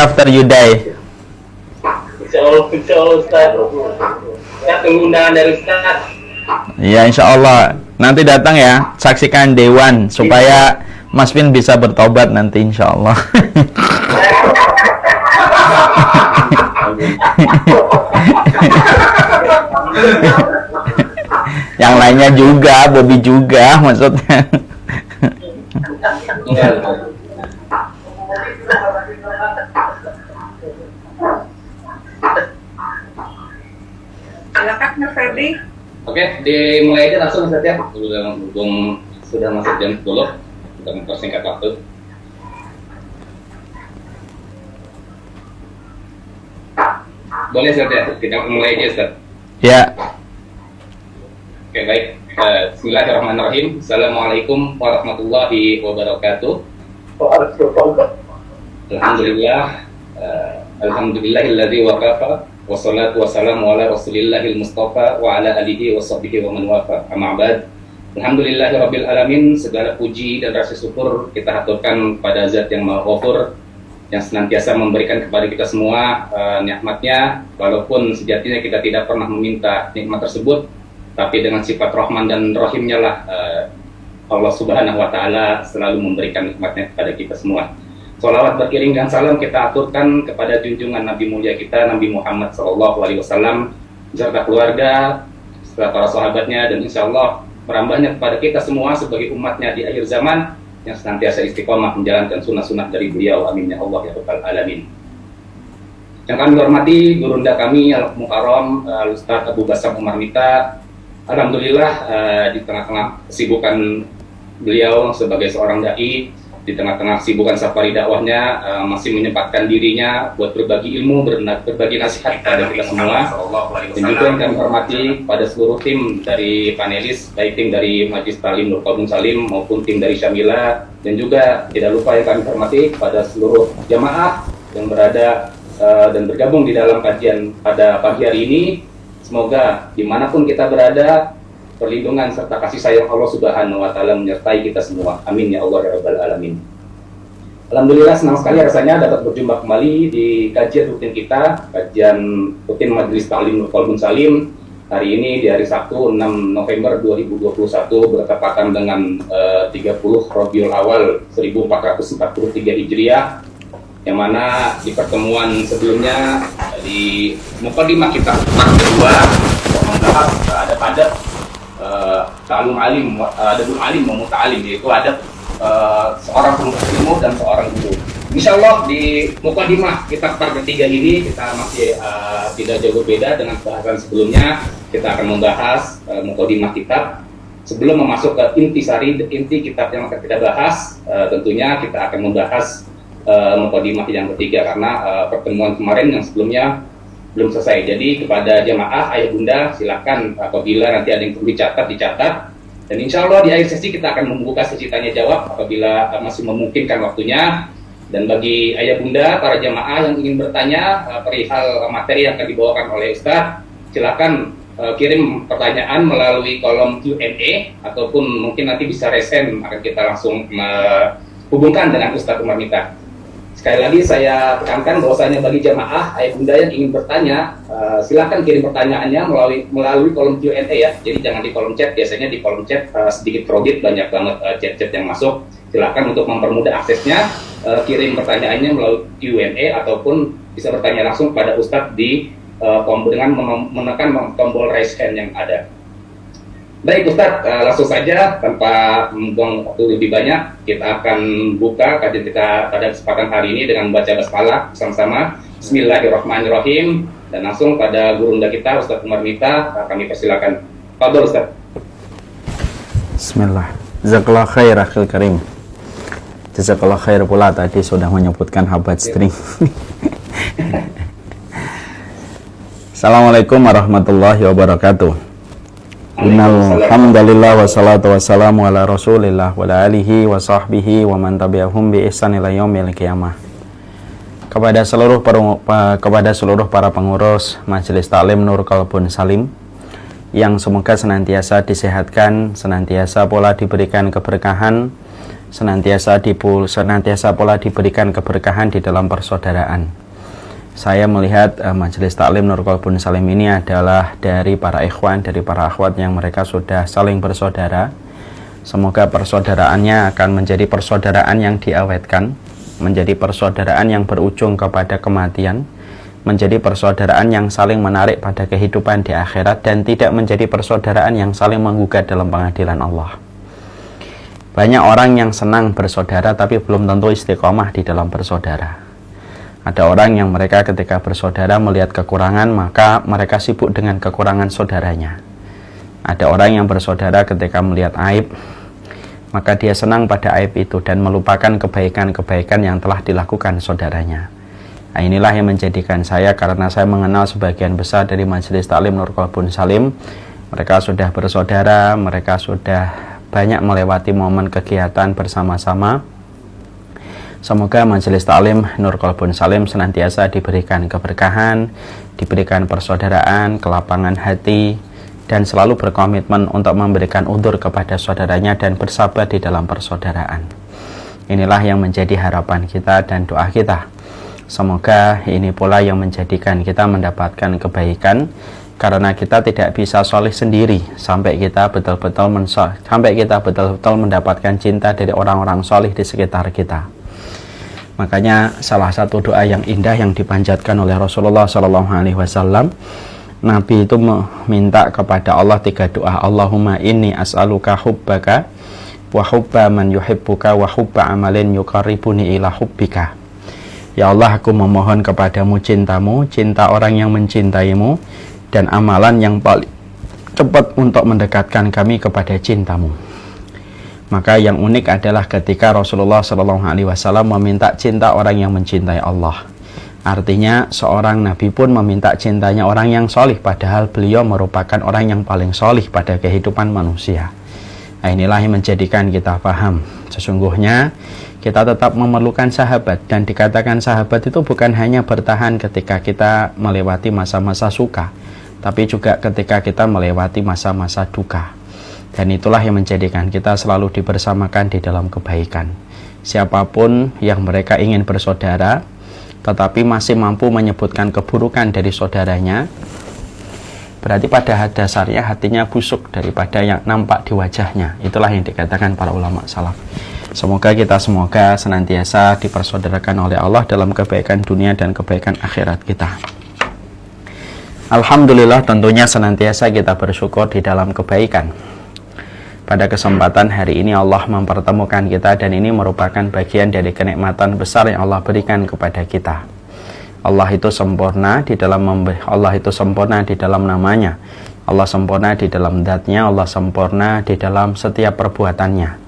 after you die. Insya Allah Ustaz. Saya tunggu undangan dari Ustaz. Ya insya Allah nanti datang ya, saksikan Day One supaya Mas Vin bisa bertobat nanti insya Allah. Yang lainnya juga, Bobby juga maksudnya. Silakan Mas Ferdi. Oke, dimulai aja langsung Ustaz ya. Sudah masuk jam 10. Kita mempersingkat waktu. Boleh Ustaz ya? Kita mulai aja Ustaz. Ya. Oke, baik. Bismillahirrahmanirrahim. Assalamualaikum warahmatullahi wabarakatuh. Alhamdulillah. Alhamdulillahilladzi waqafa. Wassalatu wassalamu ala rasulillahil mustafa wa ala alihi wa sahbihi wa man wafa. Amma ba'd. Alhamdulillahirabbil alamin, segala puji dan rasa syukur kita haturkan kepada Zat yang Maha Ghafur yang senantiasa memberikan kepada kita semua nikmatnya, walaupun sejatinya kita tidak pernah meminta nikmat tersebut, tapi dengan sifat Rahman dan Rahimnya lah Allah Subhanahu wa taala selalu memberikan nikmatnya kepada kita semua. Sholawat beriring dan salam kita aturkan kepada junjungan Nabi mulia kita, Nabi Muhammad SAW, beserta keluarga, serta para sahabatnya, dan insya Allah merambahnya kepada kita semua sebagai umatnya di akhir zaman yang senantiasa istiqomah menjalankan sunnah-sunnah dari beliau. Amin ya Allah ya Rabbal Alamin. Yang kami hormati gurunda kami Al-Mukarram Ustaz Abu Bassam Umar Mita. Alhamdulillah di tengah-tengah kesibukan beliau sebagai seorang dai, di tengah-tengah kesibukan safari dakwahnya, masih menyempatkan dirinya buat berbagi ilmu, berbagi nasihat kepada kita semua. Dan juga yang kami hormati pada seluruh tim dari panelis, baik tim dari Majelis Ta'lim Nur Qalbun Salim maupun tim dari Syamila, dan juga tidak lupa yang kami hormati pada seluruh jamaah yang berada dan bergabung di dalam kajian pada pagi hari ini. Semoga dimanapun kita berada, perlindungan serta kasih sayang Allah Subhanahu wa taala menyertai kita semua. Amin ya Allah ya Rabbal Alamin. Alhamdulillah senang sekali rasanya dapat berjumpa kembali di kajian rutin kita, kajian rutin Majelis Ta'lim Nur Qalbun Salim. Hari ini di hari Sabtu 6 November 2021 bertepatan dengan 30 Rabiul Awal 1443 Hijriah, yang mana di pertemuan sebelumnya di mukadimah kita part kedua membahas ada pada ta'alum alim, adabul alim wa muta'alim, yaitu adab seorang penuntut ilmu dan seorang guru. Insyaallah di mukadimah kita part ketiga ini kita masih tidak jauh berbeda dengan bahasan sebelumnya. Kita akan membahas mukadimah kitab. Sebelum masuk ke inti kitab yang akan kita bahas, tentunya kita akan membahas mukadimah yang ketiga karena pertemuan kemarin yang sebelumnya belum selesai. Jadi kepada jamaah ayah bunda silakan apabila nanti ada yang perlu dicatat, dan insya Allah di akhir sesi kita akan membuka sesi tanya jawab apabila masih memungkinkan waktunya. Dan bagi ayah bunda para jamaah yang ingin bertanya perihal materi yang akan dibawakan oleh Ustadz, silakan kirim pertanyaan melalui kolom Q&A ataupun mungkin nanti bisa resend, akan kita langsung hubungkan dengan Ustadz Umar Mita. Sekali lagi saya tekankan bahwasanya bagi jamaah ayah bunda yang ingin bertanya, silakan kirim pertanyaannya melalui kolom Q&A ya. Jadi jangan di kolom chat, biasanya di kolom chat sedikit kredit, banyak banget chat-chat yang masuk. Silakan untuk mempermudah aksesnya, kirim pertanyaannya melalui Q&A ataupun bisa bertanya langsung pada Ustadz dengan menekan tombol raise hand yang ada. Baik Ustadz, langsung saja tanpa membuang waktu lebih banyak, kita akan buka kajian kita pada kesempatan hari ini dengan membaca basmalah bersama-sama. Bismillahirrahmanirrahim. Dan langsung pada gurunda kita Ustadz Umar Mita, kami persilakan. Fadhol Ustadz. Bismillah. Jazakallah khair akhil karim. Jazakallah khair pula tadi sudah menyebutkan habat string. Assalamualaikum warahmatullahi wabarakatuh. Innal hamdalillah wassalatu wassalamu ala rasulillah wa ala alihi wa sahbihi wa man tabi'ahum bi ihsan ila yaumil qiyamah. Kepada seluruh para pengurus Majelis Ta'lim Nur Qalbun Salim yang semoga senantiasa disehatkan, senantiasa pula diberikan keberkahan senantiasa pula diberikan keberkahan di dalam persaudaraan. Saya melihat Majelis Taklim Nur Qalbun Salim ini adalah dari para ikhwan, dari para akhwat yang mereka sudah saling bersaudara. Semoga persaudaraannya akan menjadi persaudaraan yang diawetkan, menjadi persaudaraan yang berujung kepada kematian, menjadi persaudaraan yang saling menarik pada kehidupan di akhirat, dan tidak menjadi persaudaraan yang saling menggugat dalam pengadilan Allah. Banyak orang yang senang bersaudara tapi belum tentu istiqomah di dalam bersaudara. Ada orang yang mereka ketika bersaudara melihat kekurangan, maka mereka sibuk dengan kekurangan saudaranya. Ada orang yang bersaudara ketika melihat aib, maka dia senang pada aib itu dan melupakan kebaikan-kebaikan yang telah dilakukan saudaranya. Nah, inilah yang menjadikan saya, karena saya mengenal sebagian besar dari Majelis Taklim Nur Qalbun Salim, mereka sudah bersaudara, mereka sudah banyak melewati momen kegiatan bersama-sama. Semoga Majelis Taklim Nur Qalbun Salim senantiasa diberikan keberkahan, diberikan persaudaraan, kelapangan hati, dan selalu berkomitmen untuk memberikan udzur kepada saudaranya dan bersabar di dalam persaudaraan. Inilah yang menjadi harapan kita dan doa kita. Semoga ini pula yang menjadikan kita mendapatkan kebaikan, karena kita tidak bisa soleh sendiri sampai kita betul-betul mendapatkan cinta dari orang-orang soleh di sekitar kita. Makanya salah satu doa yang indah yang dipanjatkan oleh Rasulullah SAW, Nabi itu meminta kepada Allah 3 doa. Allahumma inni as'aluka hubbaka wa hubba man yuhibbuka wa hubba amalin yuqarribuni ila hubbika. Ya Allah, aku memohon kepadamu cintamu, cinta orang yang mencintaimu, dan amalan yang paling cepat untuk mendekatkan kami kepada cintamu. Maka yang unik adalah ketika Rasulullah SAW meminta cinta orang yang mencintai Allah. Artinya seorang nabi pun meminta cintanya orang yang solih, padahal beliau merupakan orang yang paling solih pada kehidupan manusia. Nah, inilah yang menjadikan kita paham, sesungguhnya kita tetap memerlukan sahabat, dan dikatakan sahabat itu bukan hanya bertahan ketika kita melewati masa-masa suka, tapi juga ketika kita melewati masa-masa duka. Dan itulah yang menjadikan kita selalu dibersamakan di dalam kebaikan. Siapapun yang mereka ingin bersaudara tetapi masih mampu menyebutkan keburukan dari saudaranya, berarti pada dasarnya hatinya busuk daripada yang nampak di wajahnya. Itulah yang dikatakan para ulama salaf. Semoga kita senantiasa dipersaudarakan oleh Allah dalam kebaikan dunia dan kebaikan akhirat kita. Alhamdulillah, tentunya senantiasa kita bersyukur di dalam kebaikan. Pada kesempatan hari ini Allah mempertemukan kita, dan ini merupakan bagian dari kenikmatan besar yang Allah berikan kepada kita. Allah itu sempurna di dalam namanya, Allah sempurna di dalam zat-Nya, Allah sempurna di dalam setiap perbuatannya.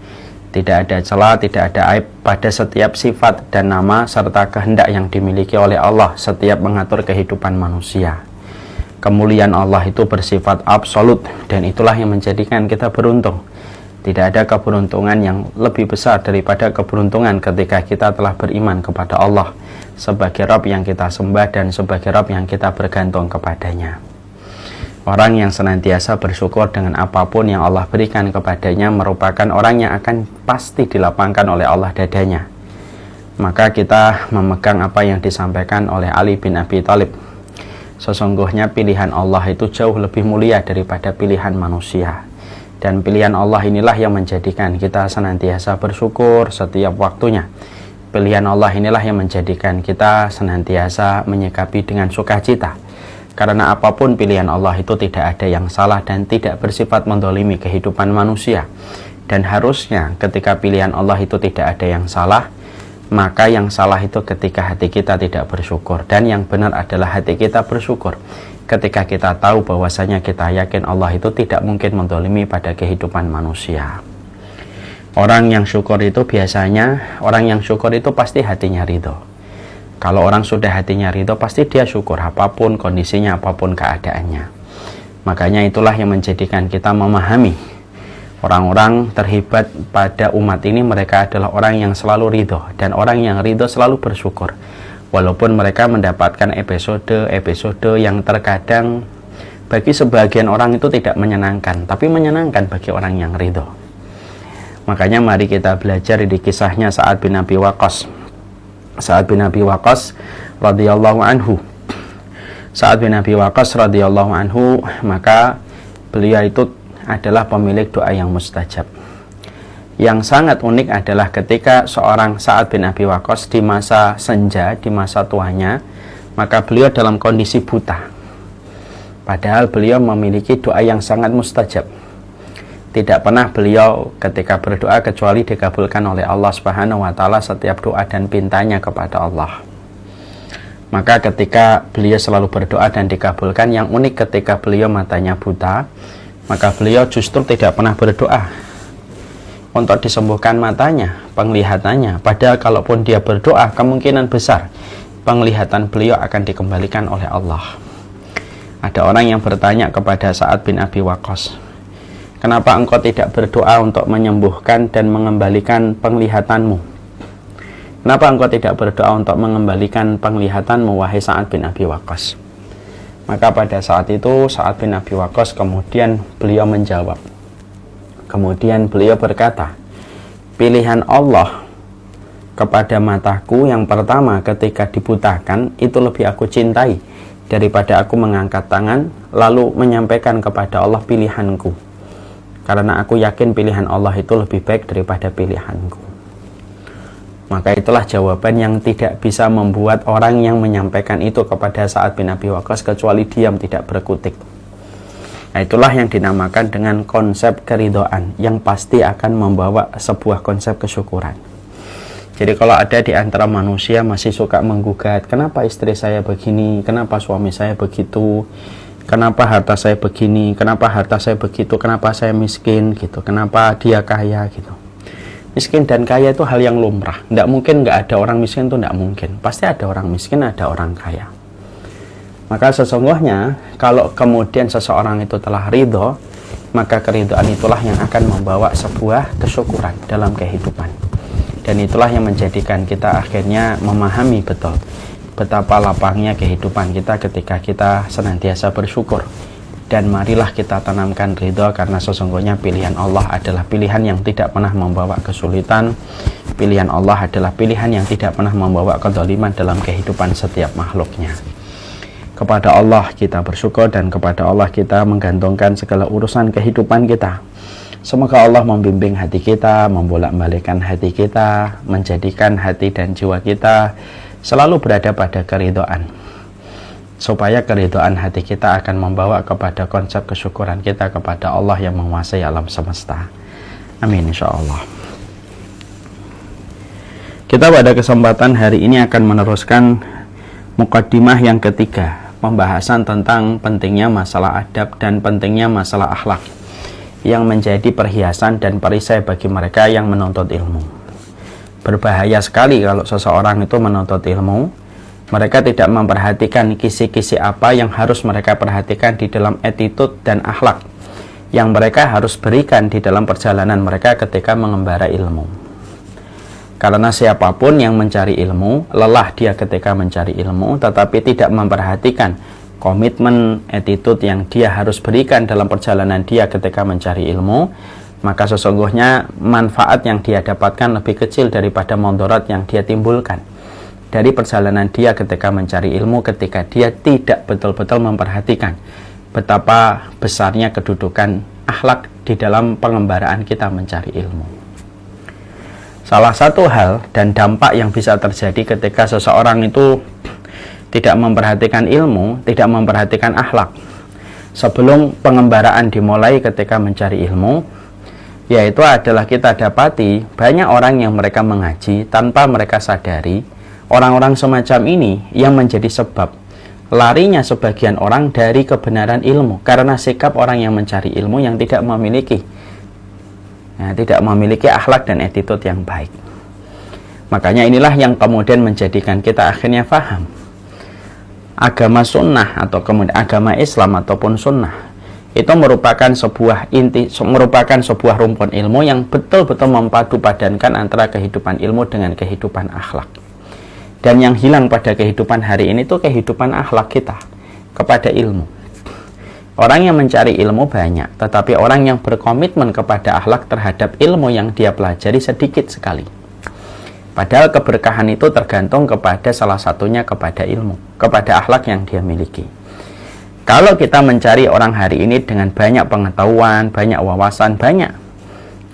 Tidak ada celah, tidak ada aib pada setiap sifat dan nama serta kehendak yang dimiliki oleh Allah setiap mengatur kehidupan manusia. Kemuliaan Allah itu bersifat absolut, dan itulah yang menjadikan kita beruntung. Tidak ada keberuntungan yang lebih besar daripada keberuntungan ketika kita telah beriman kepada Allah sebagai Rabb yang kita sembah dan sebagai Rabb yang kita bergantung kepadanya. Orang yang senantiasa bersyukur dengan apapun yang Allah berikan kepadanya merupakan orang yang akan pasti dilapangkan oleh Allah dadanya. Maka kita memegang apa yang disampaikan oleh Ali bin Abi Thalib. Sesungguhnya pilihan Allah itu jauh lebih mulia daripada pilihan manusia. Dan pilihan Allah inilah yang menjadikan kita senantiasa bersyukur setiap waktunya. Pilihan Allah inilah yang menjadikan kita senantiasa menyikapi dengan sukacita. Karena apapun pilihan Allah itu tidak ada yang salah dan tidak bersifat mendolimi kehidupan manusia. Dan harusnya ketika pilihan Allah itu tidak ada yang salah, maka yang salah itu ketika hati kita tidak bersyukur, dan yang benar adalah hati kita bersyukur ketika kita tahu bahwasanya kita yakin Allah itu tidak mungkin mendolimi pada kehidupan manusia. Orang yang syukur itu pasti hatinya ridho. Kalau orang sudah hatinya ridho, pasti dia syukur apapun kondisinya, apapun keadaannya. Makanya itulah yang menjadikan kita memahami orang-orang terhebat pada umat ini, mereka adalah orang yang selalu ridho, dan orang yang ridho selalu bersyukur. Walaupun mereka mendapatkan episode yang terkadang bagi sebagian orang itu tidak menyenangkan, tapi menyenangkan bagi orang yang ridho. Makanya mari kita belajar di kisahnya Sa'ad bin Abi Waqqas. Sa'ad bin Abi Waqqas radhiyallahu anhu. Sa'ad bin Abi Waqqas radhiyallahu anhu, maka beliau itu adalah pemilik doa yang mustajab. Yang sangat unik adalah ketika seorang Sa'ad bin Abi Waqqas di masa senja, di masa tuanya, maka beliau dalam kondisi buta. Padahal beliau memiliki doa yang sangat mustajab. Tidak pernah beliau ketika berdoa kecuali dikabulkan oleh Allah Subhanahu wa taala setiap doa dan pintanya kepada Allah. Maka ketika beliau selalu berdoa dan dikabulkan, yang unik ketika beliau matanya buta, maka beliau justru tidak pernah berdoa untuk disembuhkan matanya, penglihatannya. Padahal kalaupun dia berdoa, kemungkinan besar penglihatan beliau akan dikembalikan oleh Allah. Ada orang yang bertanya kepada Sa'ad bin Abi Waqqas, kenapa engkau tidak berdoa untuk menyembuhkan dan mengembalikan penglihatanmu? Kenapa engkau tidak berdoa untuk mengembalikan penglihatanmu, wahai Sa'ad bin Abi Waqqas? Maka pada saat itu Sa'ad bin Abi Waqqas kemudian beliau menjawab. Kemudian beliau berkata, pilihan Allah kepada mataku yang pertama ketika dibutakan itu lebih aku cintai daripada aku mengangkat tangan lalu menyampaikan kepada Allah pilihanku. Karena aku yakin pilihan Allah itu lebih baik daripada pilihanku. Maka itulah jawaban yang tidak bisa membuat orang yang menyampaikan itu kepada Sa'ad bin Abi Waqqas kecuali diam, tidak berkutik. Nah, itulah yang dinamakan dengan konsep keridhaan, yang pasti akan membawa sebuah konsep kesyukuran. Jadi kalau ada di antara manusia masih suka menggugat, kenapa istri saya begini, kenapa suami saya begitu, kenapa harta saya begini, kenapa harta saya begitu, kenapa saya miskin gitu, kenapa dia kaya gitu. Miskin dan kaya itu hal yang lumrah. Tidak mungkin nggak ada orang miskin, itu tidak mungkin. Pasti ada orang miskin, ada orang kaya. Maka sesungguhnya kalau kemudian seseorang itu telah ridho, maka keridhaan itulah yang akan membawa sebuah kesyukuran dalam kehidupan. Dan itulah yang menjadikan kita akhirnya memahami betul betapa lapangnya kehidupan kita ketika kita senantiasa bersyukur. Dan marilah kita tanamkan ridho, karena sesungguhnya pilihan Allah adalah pilihan yang tidak pernah membawa kesulitan. Pilihan Allah adalah pilihan yang tidak pernah membawa kezaliman dalam kehidupan setiap makhluknya. Kepada Allah kita bersyukur dan kepada Allah kita menggantungkan segala urusan kehidupan kita. Semoga Allah membimbing hati kita, membolak-balikkan hati kita, menjadikan hati dan jiwa kita selalu berada pada keridhaan, supaya keridhaan hati kita akan membawa kepada konsep kesyukuran kita kepada Allah yang menguasai alam semesta. Amin insyaallah. Kita pada kesempatan hari ini akan meneruskan mukaddimah yang ketiga, pembahasan tentang pentingnya masalah adab dan pentingnya masalah akhlak yang menjadi perhiasan dan perisai bagi mereka yang menuntut ilmu. Berbahaya sekali kalau seseorang itu menuntut ilmu, mereka tidak memperhatikan kisi-kisi apa yang harus mereka perhatikan di dalam attitude dan akhlak yang mereka harus berikan di dalam perjalanan mereka ketika mengembara ilmu. Karena siapapun yang mencari ilmu, lelah dia ketika mencari ilmu, tetapi tidak memperhatikan komitmen, attitude yang dia harus berikan dalam perjalanan dia ketika mencari ilmu, maka sesungguhnya manfaat yang dia dapatkan lebih kecil daripada mudarat yang dia timbulkan dari perjalanan dia ketika mencari ilmu, ketika dia tidak betul-betul memperhatikan betapa besarnya kedudukan akhlak di dalam pengembaraan kita mencari ilmu. Salah satu hal dan dampak yang bisa terjadi ketika seseorang itu tidak memperhatikan ilmu, tidak memperhatikan akhlak sebelum pengembaraan dimulai ketika mencari ilmu, yaitu adalah kita dapati banyak orang yang mereka mengaji tanpa mereka sadari. Orang-orang semacam ini yang menjadi sebab larinya sebagian orang dari kebenaran ilmu, karena sikap orang yang mencari ilmu yang tidak memiliki akhlak dan attitude yang baik. Makanya inilah yang kemudian menjadikan kita akhirnya faham agama sunnah atau kemudian agama Islam ataupun sunnah itu merupakan sebuah rumpun ilmu yang betul-betul mempadu padankan antara kehidupan ilmu dengan kehidupan akhlak. Dan yang hilang pada kehidupan hari ini itu kehidupan akhlak kita kepada ilmu. Orang yang mencari ilmu banyak, tetapi orang yang berkomitmen kepada akhlak terhadap ilmu yang dia pelajari sedikit sekali. Padahal keberkahan itu tergantung kepada salah satunya kepada ilmu, kepada akhlak yang dia miliki. Kalau kita mencari orang hari ini dengan banyak pengetahuan, banyak wawasan, banyak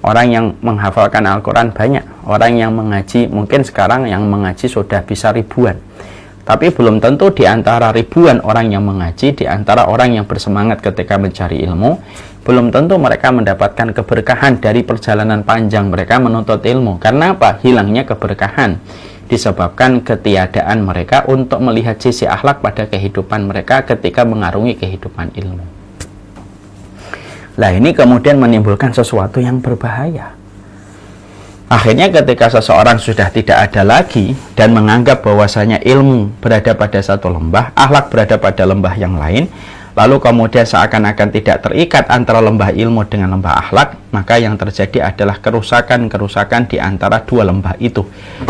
orang yang menghafalkan Al-Quran, banyak orang yang mengaji, mungkin sekarang yang mengaji sudah bisa ribuan. Tapi belum tentu di antara ribuan orang yang mengaji, di antara orang yang bersemangat ketika mencari ilmu, belum tentu mereka mendapatkan keberkahan dari perjalanan panjang mereka menuntut ilmu. Karena apa? Hilangnya keberkahan disebabkan ketiadaan mereka untuk melihat sisi akhlak pada kehidupan mereka ketika mengarungi kehidupan ilmu. Nah, ini kemudian menimbulkan sesuatu yang berbahaya. Akhirnya ketika seseorang sudah tidak ada lagi dan menganggap bahwasanya ilmu berada pada satu lembah, akhlak berada pada lembah yang lain, lalu kemudian seakan-akan tidak terikat antara lembah ilmu dengan lembah akhlak, maka yang terjadi adalah kerusakan-kerusakan di antara dua lembah itu.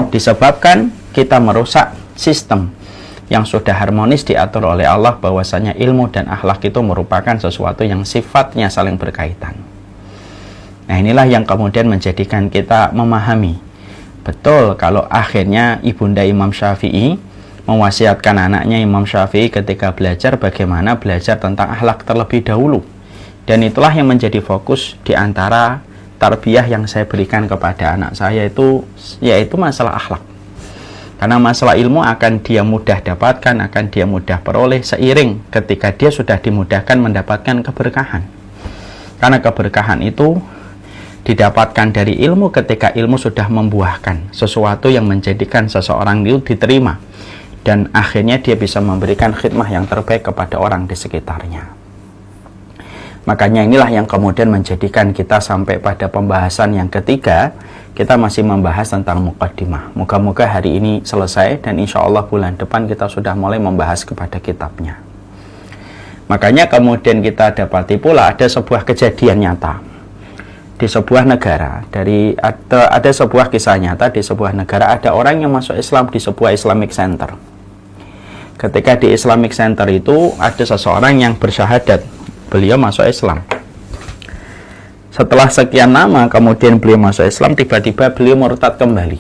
Disebabkan kita merusak sistem yang sudah harmonis diatur oleh Allah, bahwasanya ilmu dan akhlak itu merupakan sesuatu yang sifatnya saling berkaitan. Nah, inilah yang kemudian menjadikan kita memahami betul kalau akhirnya Ibunda Imam Syafi'i mewasiatkan anaknya Imam Syafi'i ketika belajar bagaimana belajar tentang akhlak terlebih dahulu. Dan itulah yang menjadi fokus di antara tarbiyah yang saya berikan kepada anak saya itu, yaitu masalah akhlak. Karena masalah ilmu akan dia mudah dapatkan, akan dia mudah peroleh seiring ketika dia sudah dimudahkan mendapatkan keberkahan. Karena keberkahan itu didapatkan dari ilmu ketika ilmu sudah membuahkan sesuatu yang menjadikan seseorang itu diterima, dan akhirnya dia bisa memberikan khidmah yang terbaik kepada orang di sekitarnya. Makanya inilah yang kemudian menjadikan kita sampai pada pembahasan yang ketiga. Kita masih membahas tentang muqaddimah. Moga-moga hari ini selesai dan insya Allah bulan depan kita sudah mulai membahas kepada kitabnya. Makanya kemudian kita dapati pula ada sebuah kejadian nyata di sebuah negara. Ada sebuah kisah nyata di sebuah negara, ada orang yang masuk Islam di sebuah Islamic Center. Ketika di Islamic Center itu ada seseorang yang bersyahadat beliau masuk Islam. Setelah sekian lama kemudian beliau masuk Islam, tiba-tiba beliau murtad kembali,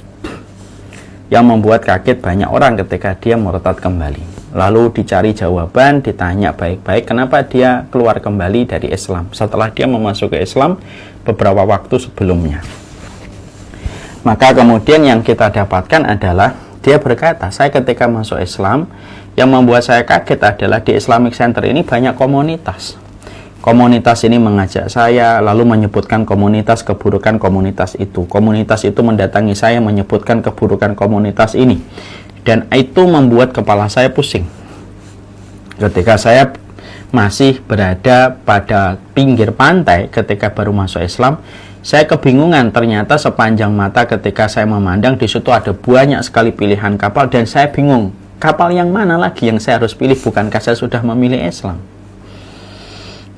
yang membuat kaget banyak orang ketika dia murtad kembali. Lalu dicari jawaban, ditanya baik-baik kenapa dia keluar kembali dari Islam setelah dia memasuki Islam beberapa waktu sebelumnya. Maka kemudian yang kita dapatkan adalah dia berkata, saya ketika masuk Islam, yang membuat saya kaget adalah di Islamic Center ini banyak komunitas. Komunitas ini mengajak saya, lalu menyebutkan komunitas, keburukan komunitas itu. Komunitas itu mendatangi saya, menyebutkan keburukan komunitas ini. Dan itu membuat kepala saya pusing. Ketika saya masih berada pada pinggir pantai ketika baru masuk Islam, saya kebingungan. Ternyata sepanjang mata ketika saya memandang, di situ ada banyak sekali pilihan kapal, dan saya bingung, kapal yang mana lagi yang saya harus pilih? Bukankah saya sudah memilih Islam?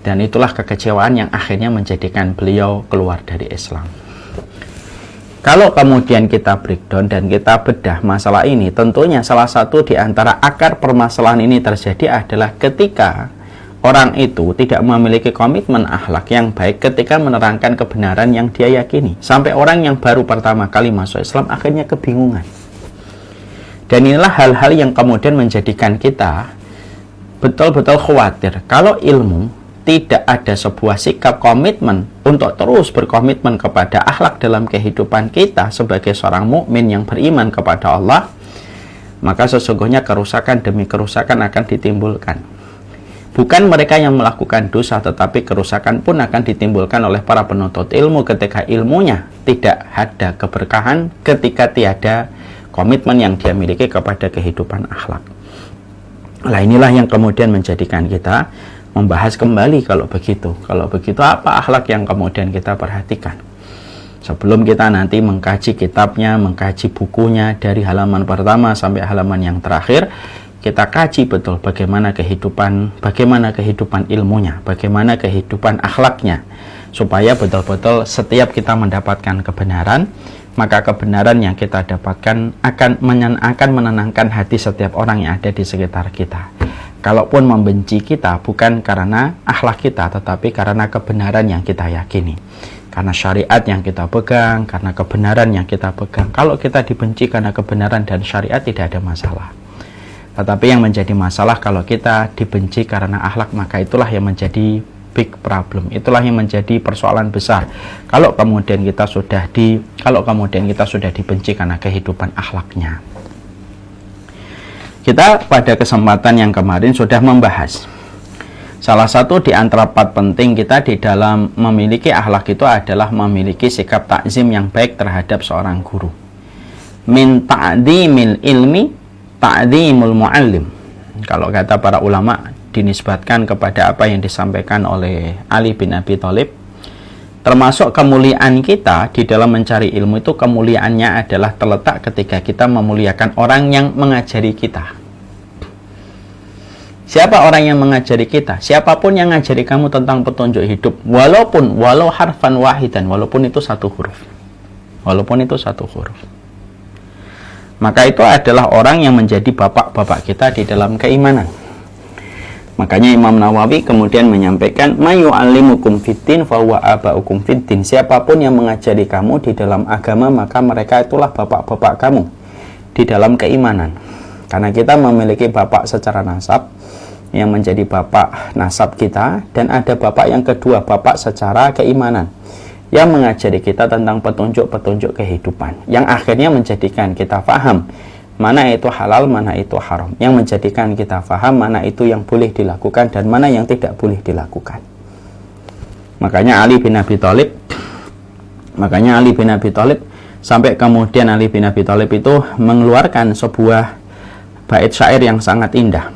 Dan itulah kekecewaan yang akhirnya menjadikan beliau keluar dari Islam. Kalau kemudian kita breakdown dan kita bedah masalah ini, tentunya salah satu di antara akar permasalahan ini terjadi adalah ketika orang itu tidak memiliki komitmen akhlak yang baik ketika menerangkan kebenaran yang dia yakini. Sampai orang yang baru pertama kali masuk Islam akhirnya kebingungan. Dan inilah hal-hal yang kemudian menjadikan kita betul-betul khawatir kalau ilmu tidak ada sebuah sikap komitmen untuk terus berkomitmen kepada akhlak dalam kehidupan kita sebagai seorang mukmin yang beriman kepada Allah, maka sesungguhnya kerusakan demi kerusakan akan ditimbulkan. Bukan mereka yang melakukan dosa, tetapi kerusakan pun akan ditimbulkan oleh para penuntut ilmu ketika ilmunya tidak ada keberkahan, ketika tiada komitmen yang dia miliki kepada kehidupan akhlak. Nah, inilah yang kemudian menjadikan kita membahas kembali kalau begitu. Kalau begitu apa akhlak yang kemudian kita perhatikan? Sebelum kita nanti mengkaji kitabnya, mengkaji bukunya dari halaman pertama sampai halaman yang terakhir, kita kaji betul bagaimana kehidupan ilmunya, bagaimana kehidupan akhlaknya, supaya betul-betul setiap kita mendapatkan kebenaran, maka kebenaran yang kita dapatkan akan menenangkan hati setiap orang yang ada di sekitar kita. kalaupun membenci kita bukan karena akhlak kita, tetapi karena kebenaran yang kita yakini, karena syariat yang kita pegang, karena kebenaran yang kita pegang. Kalau kita dibenci karena kebenaran dan syariat tidak ada masalah. Tetapi yang menjadi masalah kalau kita dibenci karena akhlak, maka itulah yang menjadi big problem. Itulah yang menjadi persoalan besar. Kalau kemudian kita sudah dibenci karena kehidupan akhlaknya. Kita pada kesempatan yang kemarin sudah membahas salah satu di antara 4 penting kita di dalam memiliki akhlak itu adalah memiliki sikap takzim yang baik terhadap seorang guru. Min ta'dhimil ilmi ta'dhimul muallim. Kalau kata para ulama, dinisbatkan kepada apa yang disampaikan oleh Ali bin Abi Thalib, termasuk kemuliaan kita di dalam mencari ilmu itu, kemuliaannya adalah terletak ketika kita memuliakan orang yang mengajari kita. Siapa orang yang mengajari kita? Siapapun yang mengajari kamu tentang petunjuk hidup, walau harfan wahidan, walaupun itu satu huruf. Maka itu adalah orang yang menjadi bapak-bapak kita di dalam keimanan. Makanya Imam Nawawi kemudian menyampaikan, mayu'allimukum fiddin fahuwa aba'ukum fiddin. Siapapun yang mengajari kamu di dalam agama, maka mereka itulah bapak-bapak kamu di dalam keimanan. Karena kita memiliki bapak secara nasab yang menjadi bapak nasab kita, dan ada bapak yang kedua, bapak secara keimanan yang mengajari kita tentang petunjuk-petunjuk kehidupan, yang akhirnya menjadikan kita faham mana itu halal, mana itu haram, yang menjadikan kita faham mana itu yang boleh dilakukan dan mana yang tidak boleh dilakukan. Makanya Ali bin Abi Thalib sampai kemudian Ali bin Abi Thalib itu mengeluarkan sebuah bait syair yang sangat indah,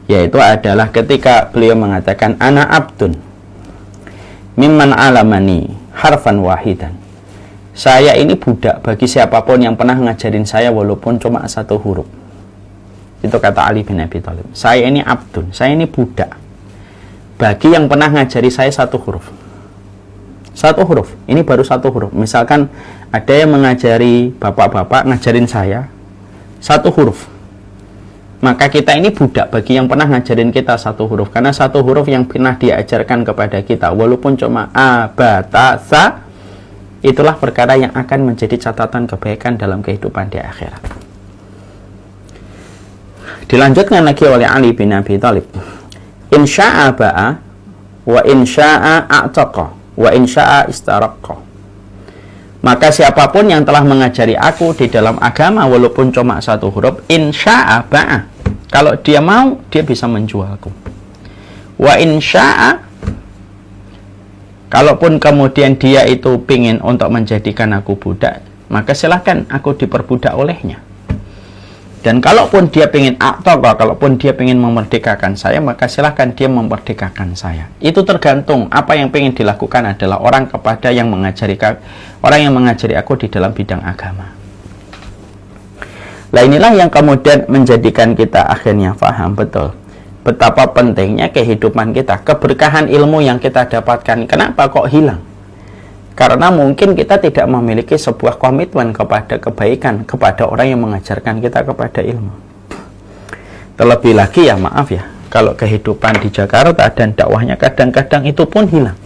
yaitu adalah ketika beliau mengatakan, ana abdun mimman alamani harfan wahidan. Saya ini budak bagi siapapun yang pernah ngajarin saya walaupun cuma satu huruf. Itu kata Ali bin Abi Thalib. Saya ini abdun, saya ini budak bagi yang pernah ngajari saya satu huruf. Satu huruf, ini baru satu huruf. Misalkan ada yang mengajari bapak-bapak, ngajarin saya satu huruf, maka kita ini budak bagi yang pernah ngajarin kita satu huruf. Karena satu huruf yang pernah diajarkan kepada kita, walaupun cuma a, ba, ta, sa, itulah perkara yang akan menjadi catatan kebaikan dalam kehidupan di akhirat. Dilanjutkan lagi oleh Ali bin Abi Thalib, insya'a ba'a wa insya'a a'taqa wa insya'a istaraqqa. Maka siapapun yang telah mengajari aku di dalam agama walaupun cuma satu huruf, insya'a ba'a, kalau dia mau dia bisa menjualku. Wa insya'a, kalaupun kemudian dia itu pingin untuk menjadikan aku budak, maka silahkan aku diperbudak olehnya. Dan kalaupun dia pingin a'taqa, kalaupun dia pingin memerdekakan saya, maka silahkan dia memerdekakan saya. Itu tergantung apa yang pingin dilakukan adalah orang kepada yang mengajari aku di dalam bidang agama. Nah, inilah yang kemudian menjadikan kita akhirnya paham betul betapa pentingnya kehidupan kita, keberkahan ilmu yang kita dapatkan. Kenapa kok hilang? Karena mungkin kita tidak memiliki sebuah komitmen kepada kebaikan, kepada orang yang mengajarkan kita kepada ilmu. Terlebih lagi ya maaf ya, kalau kehidupan di Jakarta dan dakwahnya kadang-kadang itu pun hilang.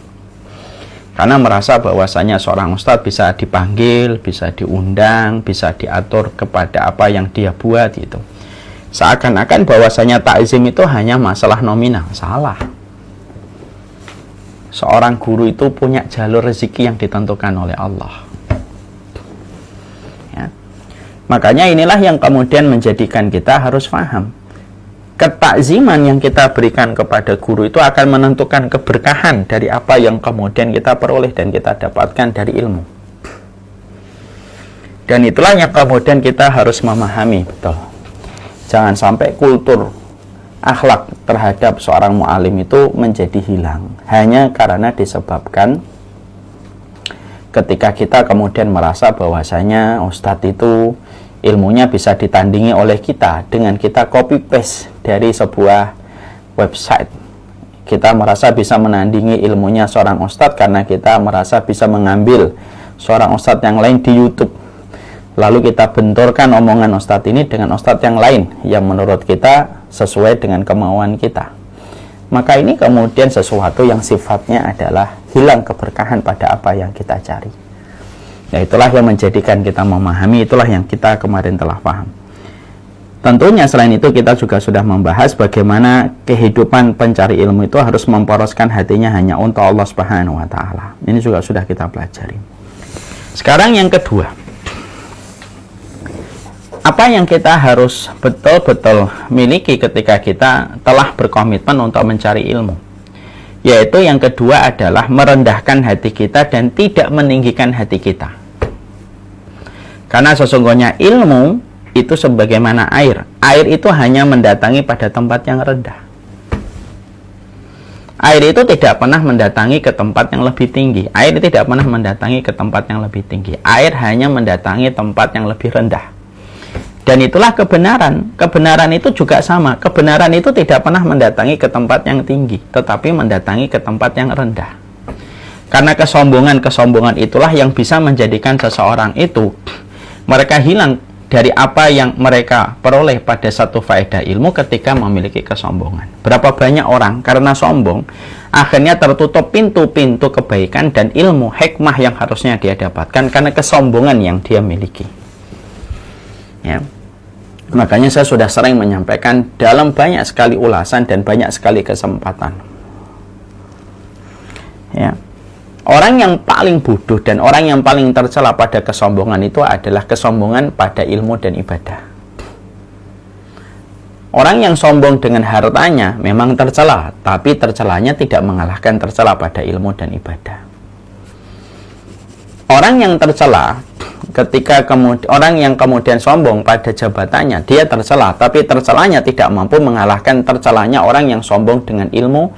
Karena merasa bahwasanya seorang ustadz bisa dipanggil, bisa diundang, bisa diatur kepada apa yang dia buat gitu. Seakan-akan bahwasanya takzim itu hanya masalah nominal. Salah. Seorang guru itu punya jalur rezeki yang ditentukan oleh Allah. Ya. Makanya inilah yang kemudian menjadikan kita harus paham. Ketakziman yang kita berikan kepada guru itu akan menentukan keberkahan dari apa yang kemudian kita peroleh dan kita dapatkan dari ilmu. Dan itulah yang kemudian kita harus memahami betul. Jangan sampai kultur akhlak terhadap seorang mu'alim itu menjadi hilang hanya karena disebabkan ketika kita kemudian merasa bahwasanya ustadz itu ilmunya bisa ditandingi oleh kita dengan kita copy paste dari sebuah website. Kita merasa bisa menandingi ilmunya seorang ustadz karena kita merasa bisa mengambil seorang ustadz yang lain di YouTube, lalu kita benturkan omongan ustadz ini dengan ustadz yang lain yang menurut kita sesuai dengan kemauan kita, maka ini kemudian sesuatu yang sifatnya adalah hilang keberkahan pada apa yang kita cari. Ya, itulah yang menjadikan kita memahami, itulah yang kita kemarin telah paham. Tentunya selain itu kita juga sudah membahas bagaimana kehidupan pencari ilmu itu harus memporoskan hatinya hanya untuk Allah Subhanahu wa taala. Ini juga sudah kita pelajari. Sekarang yang kedua, apa yang kita harus betul-betul miliki ketika kita telah berkomitmen untuk mencari ilmu? Yaitu yang kedua adalah merendahkan hati kita dan tidak meninggikan hati kita. Karena sesungguhnya ilmu itu sebagaimana air. Air itu hanya mendatangi pada tempat yang rendah. Air itu tidak pernah mendatangi ke tempat yang lebih tinggi. Air tidak pernah mendatangi ke tempat yang lebih tinggi. Air hanya mendatangi tempat yang lebih rendah. Dan itulah kebenaran. Kebenaran itu juga sama. Kebenaran itu tidak pernah mendatangi ke tempat yang tinggi, tetapi mendatangi ke tempat yang rendah. Karena kesombongan itulah yang bisa menjadikan seseorang itu mereka hilang dari apa yang mereka peroleh pada satu faedah ilmu ketika memiliki kesombongan. Berapa banyak orang karena sombong akhirnya tertutup pintu-pintu kebaikan dan ilmu hikmah yang harusnya dia dapatkan karena kesombongan yang dia miliki. Ya. Makanya saya sudah sering menyampaikan dalam banyak sekali ulasan dan banyak sekali kesempatan. Ya. Orang yang paling bodoh dan orang yang paling tercela pada kesombongan itu adalah kesombongan pada ilmu dan ibadah. Orang yang sombong dengan hartanya memang tercela, tapi tercelanya tidak mengalahkan tercela pada ilmu dan ibadah. Orang yang tercela orang yang kemudian sombong pada jabatannya, dia tercela, tapi tercelanya tidak mampu mengalahkan tercelanya orang yang sombong dengan ilmu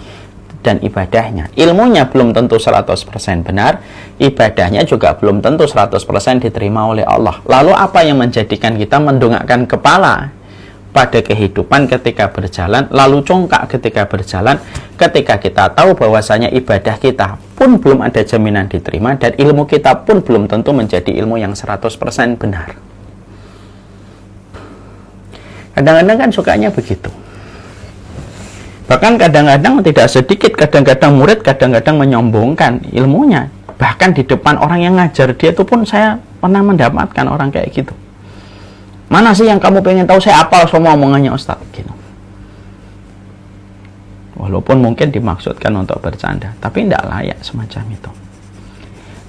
dan ibadahnya. Ilmunya belum tentu 100% benar, ibadahnya juga belum tentu 100% diterima oleh Allah. Lalu apa yang menjadikan kita mendongakkan kepala pada kehidupan ketika berjalan, lalu congkak ketika berjalan, ketika kita tahu bahwasanya ibadah kita pun belum ada jaminan diterima dan ilmu kita pun belum tentu menjadi ilmu yang 100% benar. Kadang-kadang kan sukanya begitu. Bahkan kadang-kadang tidak sedikit, kadang-kadang murid kadang-kadang menyombongkan ilmunya. Bahkan di depan orang yang ngajar dia itu pun saya pernah mendapatkan orang kayak gitu. Mana sih yang kamu pengen tahu? Saya hafal semua omongannya Ustaz. Gitu. Walaupun mungkin dimaksudkan untuk bercanda, tapi tidak layak semacam itu.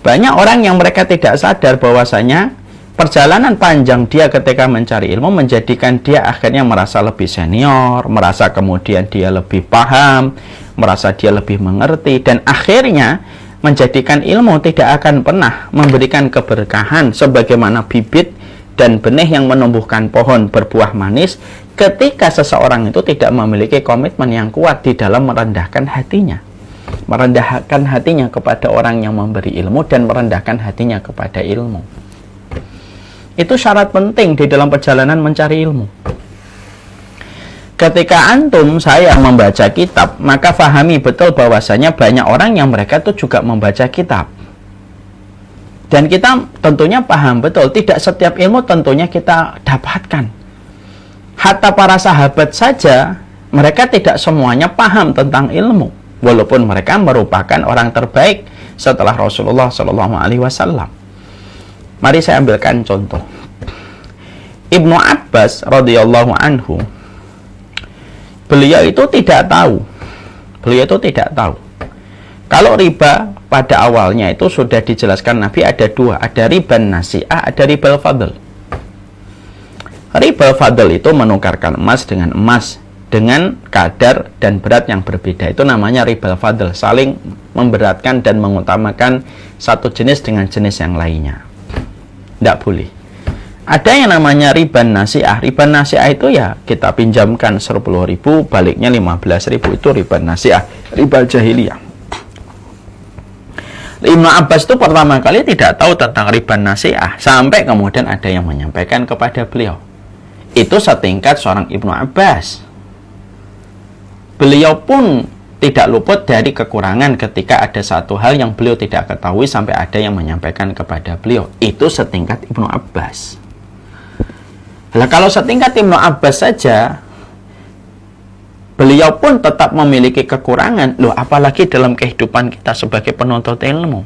Banyak orang yang mereka tidak sadar bahwasanya perjalanan panjang dia ketika mencari ilmu menjadikan dia akhirnya merasa lebih senior, merasa kemudian dia lebih paham, merasa dia lebih mengerti, dan akhirnya menjadikan ilmu tidak akan pernah memberikan keberkahan sebagaimana bibit dan benih yang menumbuhkan pohon berbuah manis ketika seseorang itu tidak memiliki komitmen yang kuat di dalam merendahkan hatinya. Merendahkan hatinya kepada orang yang memberi ilmu dan merendahkan hatinya kepada ilmu. Itu syarat penting di dalam perjalanan mencari ilmu. Ketika antum, saya membaca kitab, maka fahami betul bahwasanya banyak orang yang mereka itu juga membaca kitab. Dan kita tentunya paham betul, tidak setiap ilmu tentunya kita dapatkan. Hatta para sahabat saja, mereka tidak semuanya paham tentang ilmu, walaupun mereka merupakan orang terbaik setelah Rasulullah SAW. Mari saya ambilkan contoh. Ibnu Abbas radhiyallahu anhu, beliau itu tidak tahu. Kalau riba pada awalnya itu sudah dijelaskan Nabi ada dua, ada riba nasi'ah, ada riba fadl. Riba fadl itu menukarkan emas dengan kadar dan berat yang berbeda. Itu namanya riba fadl, saling memberatkan dan mengutamakan satu jenis dengan jenis yang lainnya. Tidak boleh. Ada yang namanya riba nasi'ah. Riba nasi'ah itu ya kita pinjamkan 10.000, baliknya 15.000. Itu riba nasi'ah, riba jahiliyah. Ibnu Abbas itu pertama kali tidak tahu tentang riba nasi'ah sampai kemudian ada yang menyampaikan kepada beliau. Itu setingkat seorang Ibnu Abbas. Beliau pun tidak luput dari kekurangan ketika ada satu hal yang beliau tidak ketahui sampai ada yang menyampaikan kepada beliau. Itu setingkat Ibnu Abbas. Nah, kalau setingkat Ibnu Abbas saja beliau pun tetap memiliki kekurangan. Loh, apalagi dalam kehidupan kita sebagai penuntut ilmu.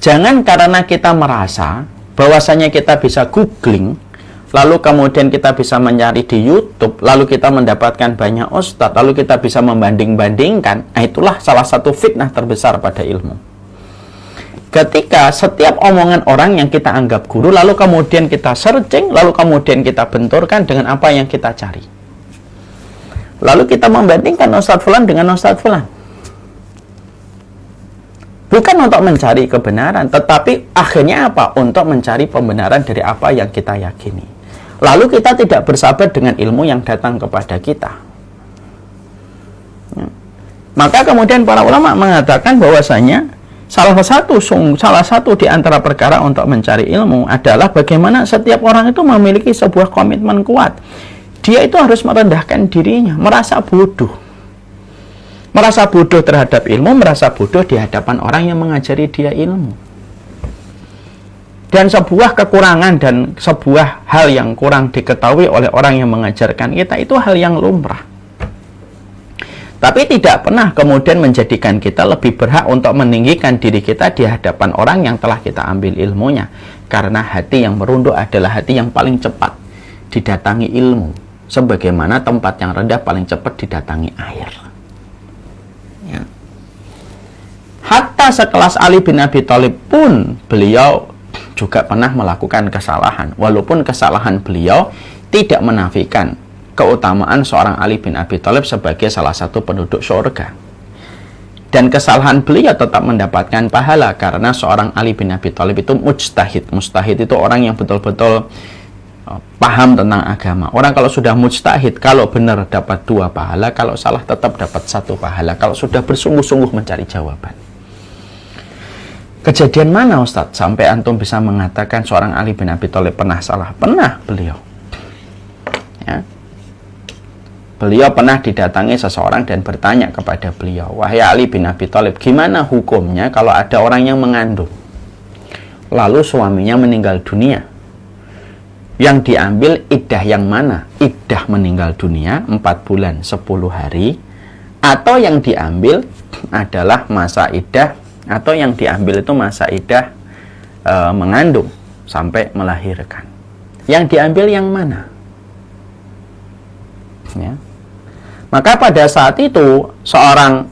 Jangan karena kita merasa bahwasanya kita bisa googling, lalu kemudian kita bisa mencari di YouTube, lalu kita mendapatkan banyak ustadz, lalu kita bisa membanding-bandingkan. Nah, itulah salah satu fitnah terbesar pada ilmu. Ketika setiap omongan orang yang kita anggap guru, lalu kemudian kita searching, lalu kemudian kita benturkan dengan apa yang kita cari. Lalu kita membandingkan Ustadz Fulan dengan Ustadz Fulan. Bukan untuk mencari kebenaran, tetapi akhirnya apa? Untuk mencari pembenaran dari apa yang kita yakini. Lalu kita tidak bersabar dengan ilmu yang datang kepada kita. Ya. Maka kemudian para ulama mengatakan bahwasanya salah satu di antara perkara untuk mencari ilmu adalah bagaimana setiap orang itu memiliki sebuah komitmen kuat. Dia itu harus merendahkan dirinya, merasa bodoh. Merasa bodoh terhadap ilmu, merasa bodoh di hadapan orang yang mengajari dia ilmu. Dan sebuah kekurangan dan sebuah hal yang kurang diketahui oleh orang yang mengajarkan kita, itu hal yang lumrah. Tapi tidak pernah kemudian menjadikan kita lebih berhak untuk meninggikan diri kita di hadapan orang yang telah kita ambil ilmunya. Karena hati yang merunduk adalah hati yang paling cepat didatangi ilmu. Sebagaimana tempat yang rendah paling cepat didatangi air. Ya. Hatta sekelas Ali bin Abi Thalib pun beliau juga pernah melakukan kesalahan. Walaupun kesalahan beliau tidak menafikan keutamaan seorang Ali bin Abi Thalib sebagai salah satu penduduk surga. Dan kesalahan beliau tetap mendapatkan pahala karena seorang Ali bin Abi Thalib itu mujtahid. Mujtahid itu orang yang betul-betul paham tentang agama. Orang kalau sudah mujtahid, kalau benar dapat 2 pahala, kalau salah tetap dapat 1 pahala. Kalau sudah bersungguh-sungguh mencari jawaban. Kejadian mana Ustadz sampai antum bisa mengatakan seorang Ali bin Abi Thalib pernah salah? Pernah beliau. Ya. Beliau pernah didatangi seseorang dan bertanya kepada beliau, wahai Ali bin Abi Thalib, gimana hukumnya kalau ada orang yang mengandung, lalu suaminya meninggal dunia? Yang diambil iddah yang mana? Iddah meninggal dunia 4 bulan 10 hari, atau yang diambil adalah masa iddah, atau yang diambil itu masa iddah mengandung sampai melahirkan. Yang diambil yang mana? Ya. Maka pada saat itu seorang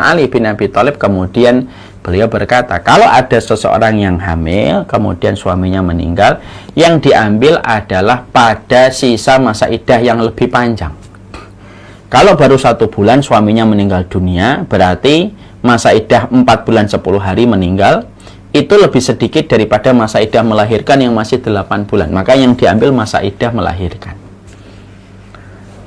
Ali bin Abi Thalib kemudian beliau berkata, kalau ada seseorang yang hamil kemudian suaminya meninggal, yang diambil adalah pada sisa masa iddah yang lebih panjang. Kalau baru 1 bulan suaminya meninggal dunia, berarti masa iddah 4 bulan 10 hari meninggal, itu lebih sedikit daripada masa iddah melahirkan yang masih 8 bulan. Maka yang diambil masa iddah melahirkan.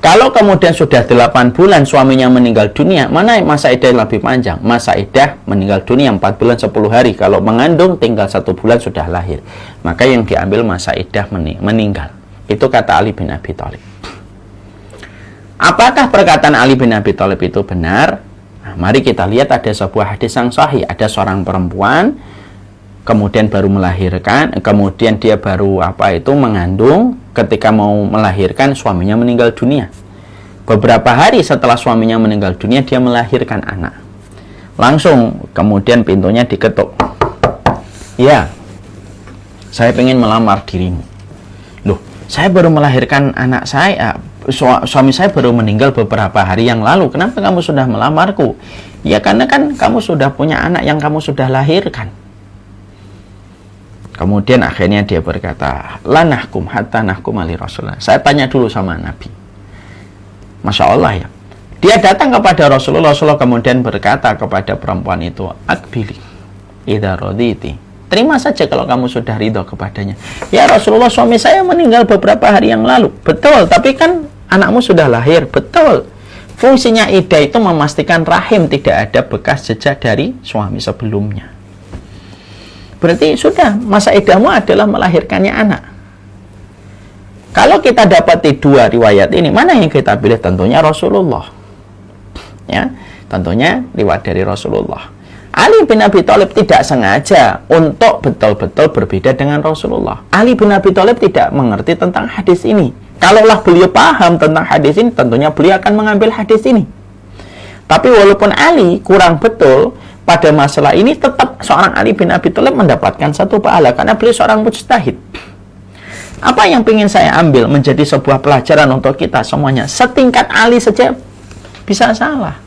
Kalau kemudian sudah 8 bulan suaminya meninggal dunia, mana masa iddah yang lebih panjang? Masa iddah meninggal dunia 4 bulan 10 hari. Kalau mengandung tinggal 1 bulan sudah lahir. Maka yang diambil masa iddah meninggal. Itu kata Ali bin Abi Thalib. Apakah perkataan Ali bin Abi Thalib itu benar? Nah, mari kita lihat ada sebuah hadis yang sahih. Ada seorang perempuan kemudian baru melahirkan, kemudian dia baru mengandung. Ketika mau melahirkan, suaminya meninggal dunia. Beberapa hari setelah suaminya meninggal dunia, dia melahirkan anak. Langsung kemudian pintunya diketuk. Ya, saya ingin melamar dirimu. Loh, saya baru melahirkan anak saya. Suami saya baru meninggal beberapa hari yang lalu. Kenapa kamu sudah melamarku? Ya karena kan kamu sudah punya anak yang kamu sudah lahirkan. Kemudian akhirnya dia berkata, la nahkum hatta nahkum ali Rasulullah. Saya tanya dulu sama Nabi. Masya Allah ya. Dia datang kepada Rasulullah. Rasulullah kemudian berkata kepada perempuan itu, akbili idza raditi. Terima saja kalau kamu sudah ridho kepadanya. Ya Rasulullah, suami saya meninggal beberapa hari yang lalu. Betul, tapi kan anakmu sudah lahir. Betul. Fungsinya iddah itu memastikan rahim tidak ada bekas jejak dari suami sebelumnya. Berarti sudah, masa iddahmu adalah melahirkannya anak. Kalau kita dapati 2 riwayat ini, mana yang kita pilih? Tentunya Rasulullah. Ya, tentunya riwayat dari Rasulullah. Ali bin Abi Thalib tidak sengaja untuk betul-betul berbeda dengan Rasulullah. Ali bin Abi Thalib tidak mengerti tentang hadis ini. Kalaulah beliau paham tentang hadis ini, tentunya beliau akan mengambil hadis ini. Tapi walaupun Ali kurang betul pada masalah ini, tetap seorang Ali bin Abi Thalib mendapatkan satu pahala karena beliau seorang mujtahid. Apa yang ingin saya ambil menjadi sebuah pelajaran untuk kita semuanya, setingkat Ali saja bisa salah,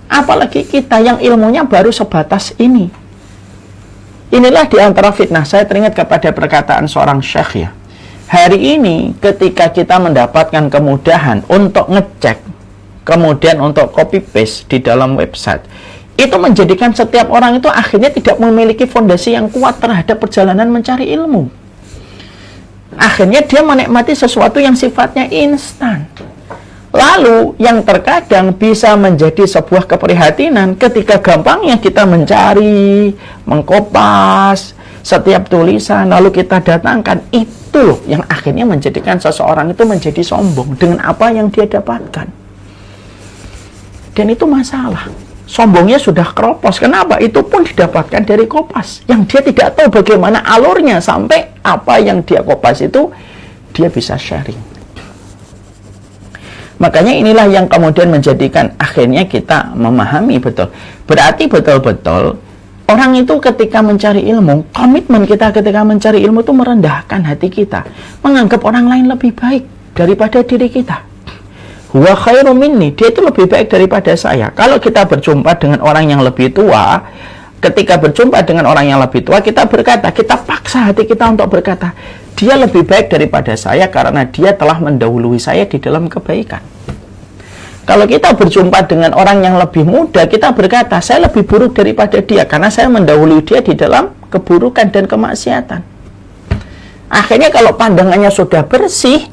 apalagi kita yang ilmunya baru sebatas ini. Inilah di antara fitnah. Saya teringat kepada perkataan seorang syekh ya. Hari ini ketika kita mendapatkan kemudahan untuk ngecek, kemudian untuk copy paste di dalam website, itu menjadikan setiap orang itu akhirnya tidak memiliki fondasi yang kuat terhadap perjalanan mencari ilmu. Akhirnya dia menikmati sesuatu yang sifatnya instan. Lalu yang terkadang bisa menjadi sebuah keprihatinan ketika gampangnya kita mencari, mengkopas setiap tulisan lalu kita datangkan, itu loh yang akhirnya menjadikan seseorang itu menjadi sombong dengan apa yang dia dapatkan. Dan itu masalah. Sombongnya sudah keropos. Kenapa? Itu pun didapatkan dari kopas yang dia tidak tahu bagaimana alurnya sampai apa yang dia kopas itu dia bisa sharing. Makanya inilah yang kemudian menjadikan akhirnya kita memahami betul. Berarti betul-betul orang itu ketika mencari ilmu, komitmen kita ketika mencari ilmu itu merendahkan hati kita, menganggap orang lain lebih baik daripada diri kita. Huwa khairu minni, dia itu lebih baik daripada saya. Kalau kita berjumpa dengan orang yang lebih tua, ketika berjumpa dengan orang yang lebih tua, kita berkata, kita paksa hati kita untuk berkata, dia lebih baik daripada saya karena dia telah mendahului saya di dalam kebaikan. Kalau kita berjumpa dengan orang yang lebih muda, kita berkata, saya lebih buruk daripada dia karena saya mendahului dia di dalam keburukan dan kemaksiatan. Akhirnya kalau pandangannya sudah bersih,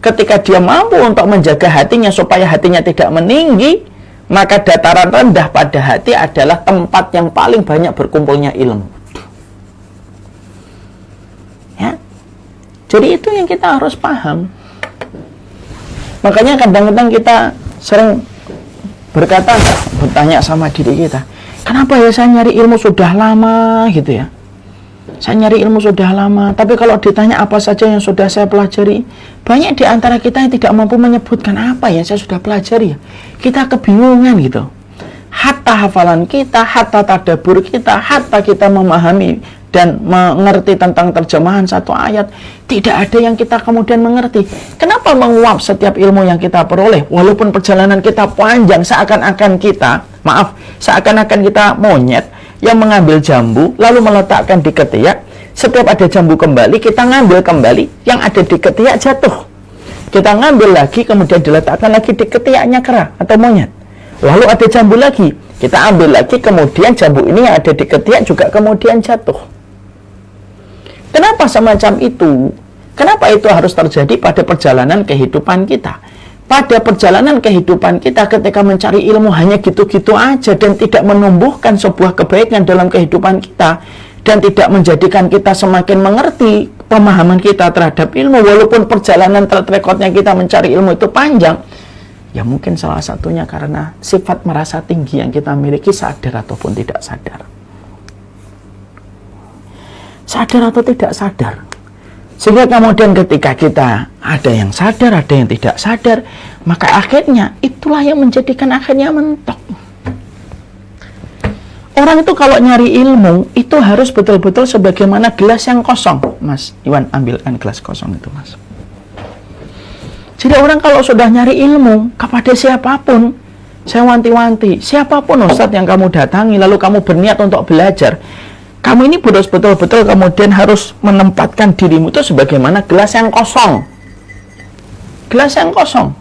ketika dia mampu untuk menjaga hatinya supaya hatinya tidak meninggi, maka dataran rendah pada hati adalah tempat yang paling banyak berkumpulnya ilmu. Ya. Jadi itu yang kita harus paham. Makanya kadang-kadang kita sering bertanya sama diri kita, kenapa ya saya nyari ilmu sudah lama gitu ya? Saya nyari ilmu sudah lama, tapi kalau ditanya apa saja yang sudah saya pelajari, banyak di antara kita yang tidak mampu menyebutkan apa yang saya sudah pelajari. Kita kebingungan gitu. Hatta hafalan kita, hatta tadabbur kita, hatta kita memahami dan mengerti tentang terjemahan satu ayat, tidak ada yang kita kemudian mengerti. Kenapa menguap setiap ilmu yang kita peroleh, walaupun perjalanan kita panjang, seakan-akan kita monyet yang mengambil jambu lalu meletakkan di ketiak. Setiap ada jambu kembali, kita ngambil kembali, yang ada di ketiak jatuh. Kita ngambil lagi, kemudian diletakkan lagi di ketiaknya kera atau monyet. Lalu ada jambu lagi, kita ambil lagi, kemudian jambu ini yang ada di ketiak juga kemudian jatuh. Kenapa semacam itu? Kenapa itu harus terjadi pada perjalanan kehidupan kita? Pada perjalanan kehidupan kita ketika mencari ilmu hanya gitu-gitu aja dan tidak menumbuhkan sebuah kebaikan dalam kehidupan kita dan tidak menjadikan kita semakin mengerti pemahaman kita terhadap ilmu, walaupun perjalanan track recordnya kita mencari ilmu itu panjang. Ya mungkin salah satunya karena sifat merasa tinggi yang kita miliki, sadar ataupun tidak sadar. Sadar atau tidak sadar. Sehingga kemudian ketika kita ada yang sadar, ada yang tidak sadar, maka akhirnya itulah yang menjadikan akhirnya mentok. Orang itu kalau nyari ilmu, itu harus betul-betul sebagaimana gelas yang kosong. Mas Iwan, ambilkan gelas kosong itu, Mas. Jadi orang kalau sudah nyari ilmu kepada siapapun, saya wanti-wanti, siapapun Ustadz yang kamu datangi, lalu kamu berniat untuk belajar, kamu ini betul-betul kemudian harus menempatkan dirimu itu sebagaimana gelas yang kosong. Gelas yang kosong.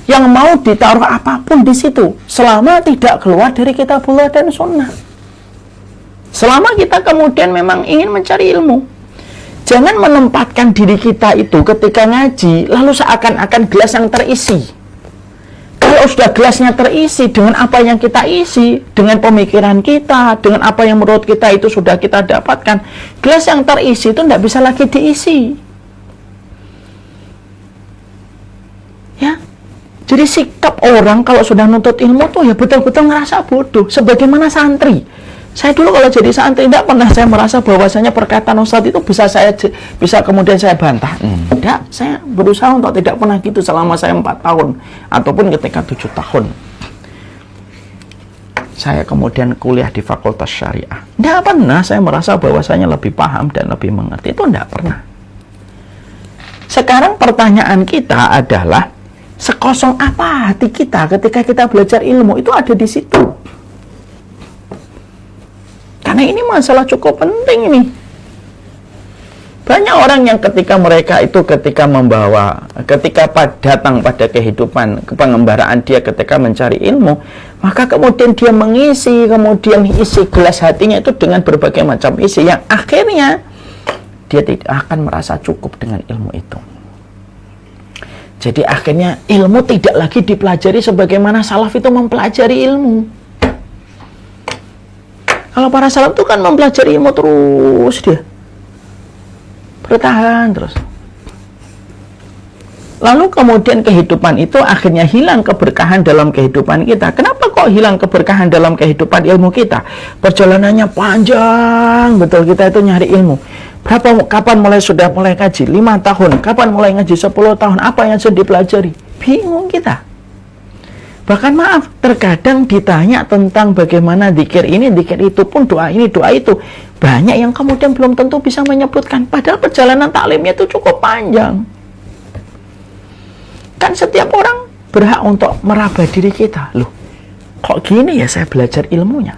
Yang mau ditaruh apapun di situ, selama tidak keluar dari kitabullah dan sunnah. Selama kita kemudian memang ingin mencari ilmu. Jangan menempatkan diri kita itu ketika ngaji, lalu seakan-akan gelas yang terisi. Kalau sudah gelasnya terisi dengan apa yang kita isi, dengan pemikiran kita, dengan apa yang menurut kita itu sudah kita dapatkan, gelas yang terisi itu tidak bisa lagi diisi. Ya, jadi sikap orang kalau sudah nuntut ilmu tuh ya betul-betul ngerasa bodoh. Sebagaimana santri, Saya dulu kalau jadi santri tidak pernah saya merasa bahwasanya perkataan Ustadz itu bisa kemudian saya bantah. Tidak, saya berusaha untuk tidak pernah gitu selama saya 4 tahun ataupun ketika 7 tahun. Saya kemudian kuliah di Fakultas Syariah. Tidak pernah saya merasa bahwasanya lebih paham dan lebih mengerti. Itu tidak pernah. Sekarang pertanyaan kita adalah, sekosong apa hati kita ketika kita belajar ilmu? Itu ada di situ. Karena ini masalah cukup penting ini. Banyak orang yang ketika datang pada kehidupan, pengembaraan dia ketika mencari ilmu, maka kemudian dia kemudian isi gelas hatinya itu dengan berbagai macam isi, yang akhirnya dia tidak akan merasa cukup dengan ilmu itu. Jadi akhirnya ilmu tidak lagi dipelajari sebagaimana salaf itu mempelajari ilmu. Kalau para salaf itu kan mempelajari ilmu terus, dia bertahan terus. Lalu kemudian kehidupan itu akhirnya hilang keberkahan dalam kehidupan kita. Kenapa kok hilang keberkahan dalam kehidupan ilmu kita? Perjalanannya panjang betul kita itu nyari ilmu. Kapan sudah mulai ngaji? 5 tahun. Kapan mulai ngaji? 10 tahun. Apa yang sudah dipelajari? Bingung kita. Bahkan maaf, terkadang ditanya tentang bagaimana zikir ini, zikir itu pun, doa ini, doa itu. Banyak yang kemudian belum tentu bisa menyebutkan. Padahal perjalanan taklimnya itu cukup panjang. Kan setiap orang berhak untuk meraba diri kita. Loh, kok gini ya saya belajar ilmunya?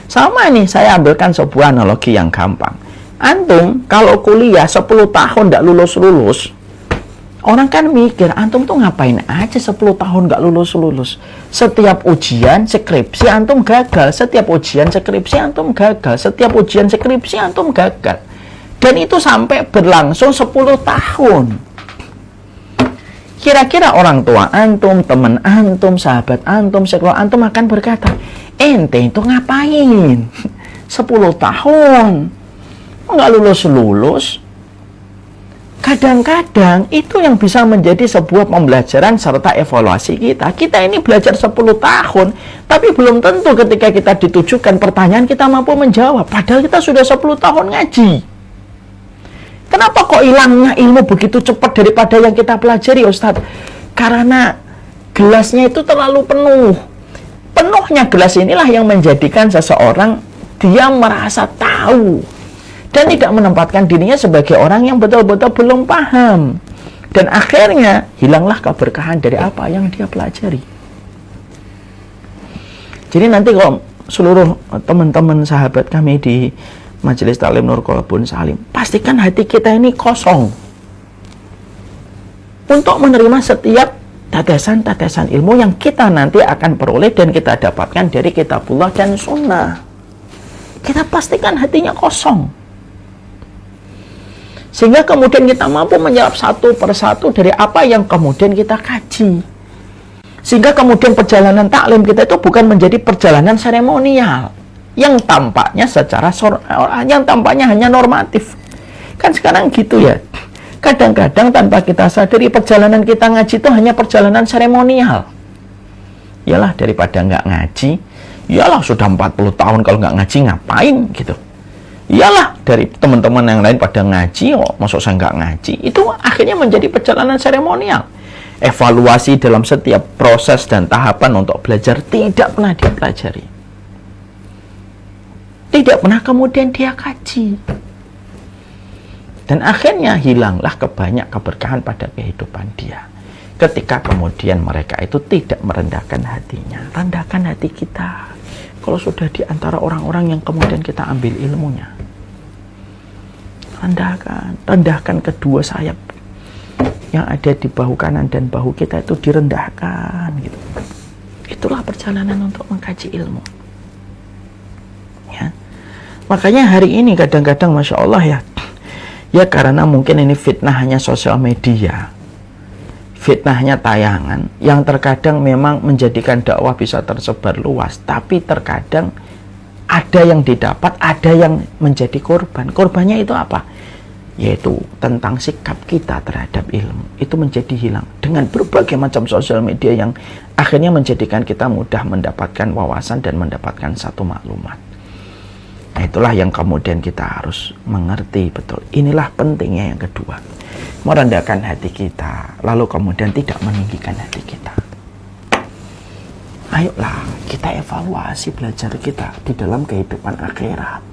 Sama nih, saya ambilkan sebuah analogi yang gampang. Antum, kalau kuliah 10 tahun tidak lulus-lulus, orang kan mikir, antum tuh ngapain aja 10 tahun nggak lulus-lulus. Setiap ujian skripsi antum gagal. Setiap ujian skripsi antum gagal. Setiap ujian skripsi antum gagal. Dan itu sampai berlangsung 10 tahun. Kira-kira orang tua antum, teman antum, sahabat antum, sekolah antum akan berkata, ente itu ngapain? 10 tahun. Nggak lulus-lulus. Kadang-kadang itu yang bisa menjadi sebuah pembelajaran serta evaluasi kita. Kita ini belajar 10 tahun, tapi belum tentu ketika kita ditujukan pertanyaan kita mampu menjawab. Padahal kita sudah 10 tahun ngaji. Kenapa kok hilangnya ilmu begitu cepat daripada yang kita pelajari, Ustadz? Karena gelasnya itu terlalu penuh. Penuhnya gelas inilah yang menjadikan seseorang dia merasa tahu dan tidak menempatkan dirinya sebagai orang yang betul-betul belum paham. Dan akhirnya hilanglah keberkahan dari apa yang dia pelajari. Jadi nanti kalau seluruh teman-teman sahabat kami di Majelis Taklim Nur Qalbun Salim, pastikan hati kita ini kosong untuk menerima setiap tetesan-tetesan ilmu yang kita nanti akan peroleh dan kita dapatkan dari kitabullah dan sunnah. Kita pastikan hatinya kosong, sehingga kemudian kita mampu menjawab satu persatu dari apa yang kemudian kita kaji. Sehingga kemudian perjalanan taklim kita itu bukan menjadi perjalanan seremonial yang tampaknya yang tampaknya hanya normatif. Kan sekarang gitu ya. Kadang-kadang tanpa kita sadari perjalanan kita ngaji itu hanya perjalanan seremonial. Yalah, daripada nggak ngaji, yalah sudah 40 tahun kalau nggak ngaji ngapain gitu. Iyalah, dari teman-teman yang lain pada ngaji, masuk saya nggak ngaji. Itu akhirnya menjadi perjalanan seremonial. Evaluasi dalam setiap proses dan tahapan untuk belajar tidak pernah dipelajari. Tidak pernah kemudian dia kaji. Dan akhirnya hilanglah kebanyak keberkahan pada kehidupan dia. Ketika kemudian mereka itu tidak merendahkan hatinya. Rendahkan hati kita. Kalau sudah di antara orang-orang yang kemudian kita ambil ilmunya, rendahkan kedua sayap yang ada di bahu kanan dan bahu kita itu direndahkan gitu. Itulah perjalanan untuk mengkaji ilmu. Ya. Makanya hari ini kadang-kadang Masya Allah ya karena mungkin ini fitnahnya sosial media, fitnahnya tayangan yang terkadang memang menjadikan dakwah bisa tersebar luas, tapi terkadang ada yang didapat, ada yang menjadi korban. Korbannya itu apa? yaitu tentang sikap kita terhadap ilmu, itu menjadi hilang dengan berbagai macam sosial media yang akhirnya menjadikan kita mudah mendapatkan wawasan dan mendapatkan satu maklumat. Nah, itulah yang kemudian kita harus mengerti betul. Inilah pentingnya yang kedua, merendahkan hati kita, lalu kemudian tidak meninggikan hati kita. Ayolah kita evaluasi belajar kita di dalam kehidupan akhirat,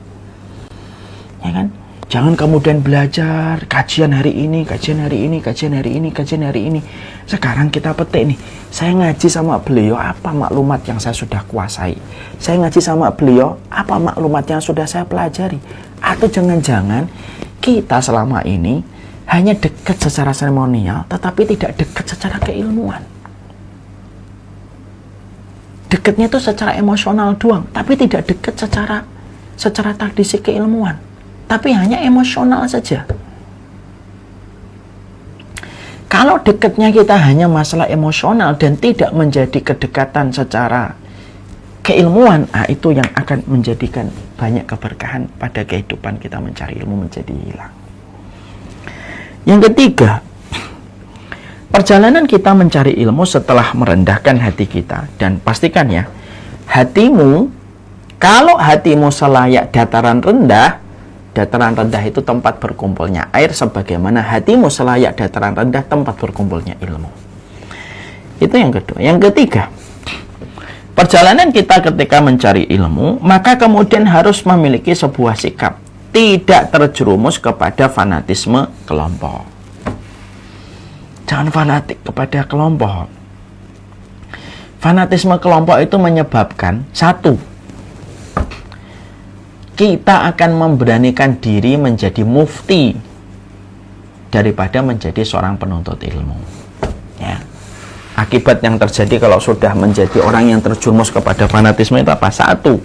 ya kan? Jangan kemudian belajar kajian hari ini, kajian hari ini, kajian hari ini, kajian hari ini. Sekarang kita petik nih, saya ngaji sama beliau, apa maklumat yang saya sudah kuasai? Saya ngaji sama beliau, apa maklumat yang sudah saya pelajari? Atau jangan-jangan kita selama ini hanya dekat secara seremonial, tetapi tidak dekat secara keilmuan. Dekatnya itu secara emosional doang, tapi tidak dekat secara takdisi keilmuan. Tapi hanya emosional saja. Kalau dekatnya kita hanya masalah emosional dan tidak menjadi kedekatan secara keilmuan, itu yang akan menjadikan banyak keberkahan pada kehidupan kita mencari ilmu menjadi hilang. Yang ketiga, perjalanan kita mencari ilmu setelah merendahkan hati kita, dan pastikan ya, hatimu, kalau hatimu selayak dataran rendah itu tempat berkumpulnya air, sebagaimana hatimu selayak dataran rendah tempat berkumpulnya ilmu. Itu yang kedua. Yang ketiga, perjalanan kita ketika mencari ilmu, maka kemudian harus memiliki sebuah sikap, tidak terjerumus kepada fanatisme kelompok. Jangan fanatik kepada kelompok. Fanatisme kelompok itu menyebabkan, satu, kita akan memberanikan diri menjadi mufti daripada menjadi seorang penuntut ilmu. Ya. Akibat yang terjadi kalau sudah menjadi orang yang terjerumus kepada fanatisme itu apa? Satu,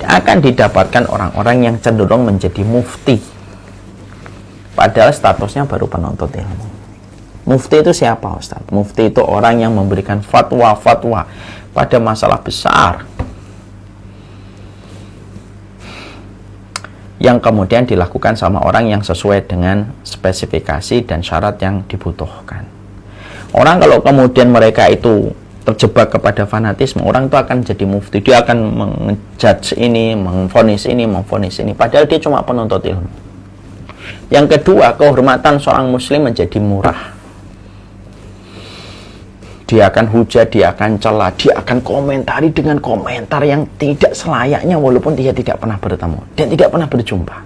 akan didapatkan orang-orang yang cenderung menjadi mufti, padahal statusnya baru penuntut ilmu. Mufti itu siapa, Ustaz? Mufti itu orang yang memberikan fatwa-fatwa pada masalah besar yang kemudian dilakukan sama orang yang sesuai dengan spesifikasi dan syarat yang dibutuhkan. Orang kalau kemudian mereka itu terjebak kepada fanatisme, orang itu akan jadi mufti. Dia akan menjudge ini, memvonis ini, padahal dia cuma penuntut ilmu. Yang kedua, kehormatan seorang muslim menjadi murah. Dia akan hujat, dia akan cela, dia akan komentari dengan komentar yang tidak selayaknya walaupun dia tidak pernah bertemu dan tidak pernah berjumpa.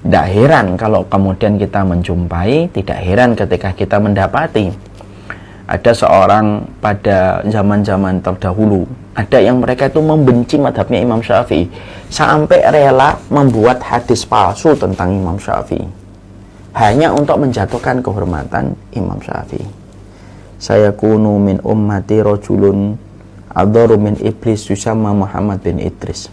Tidak heran kalau kemudian kita menjumpai, tidak heran ketika kita mendapati ada seorang pada zaman-zaman terdahulu, ada yang mereka itu membenci madhabnya Imam Syafi'i sampai rela membuat hadis palsu tentang Imam Syafi'i hanya untuk menjatuhkan kehormatan Imam Syafi'i. Saya kunu min ummati rajulun adharu min iblis yusamma Muhammad bin Idris.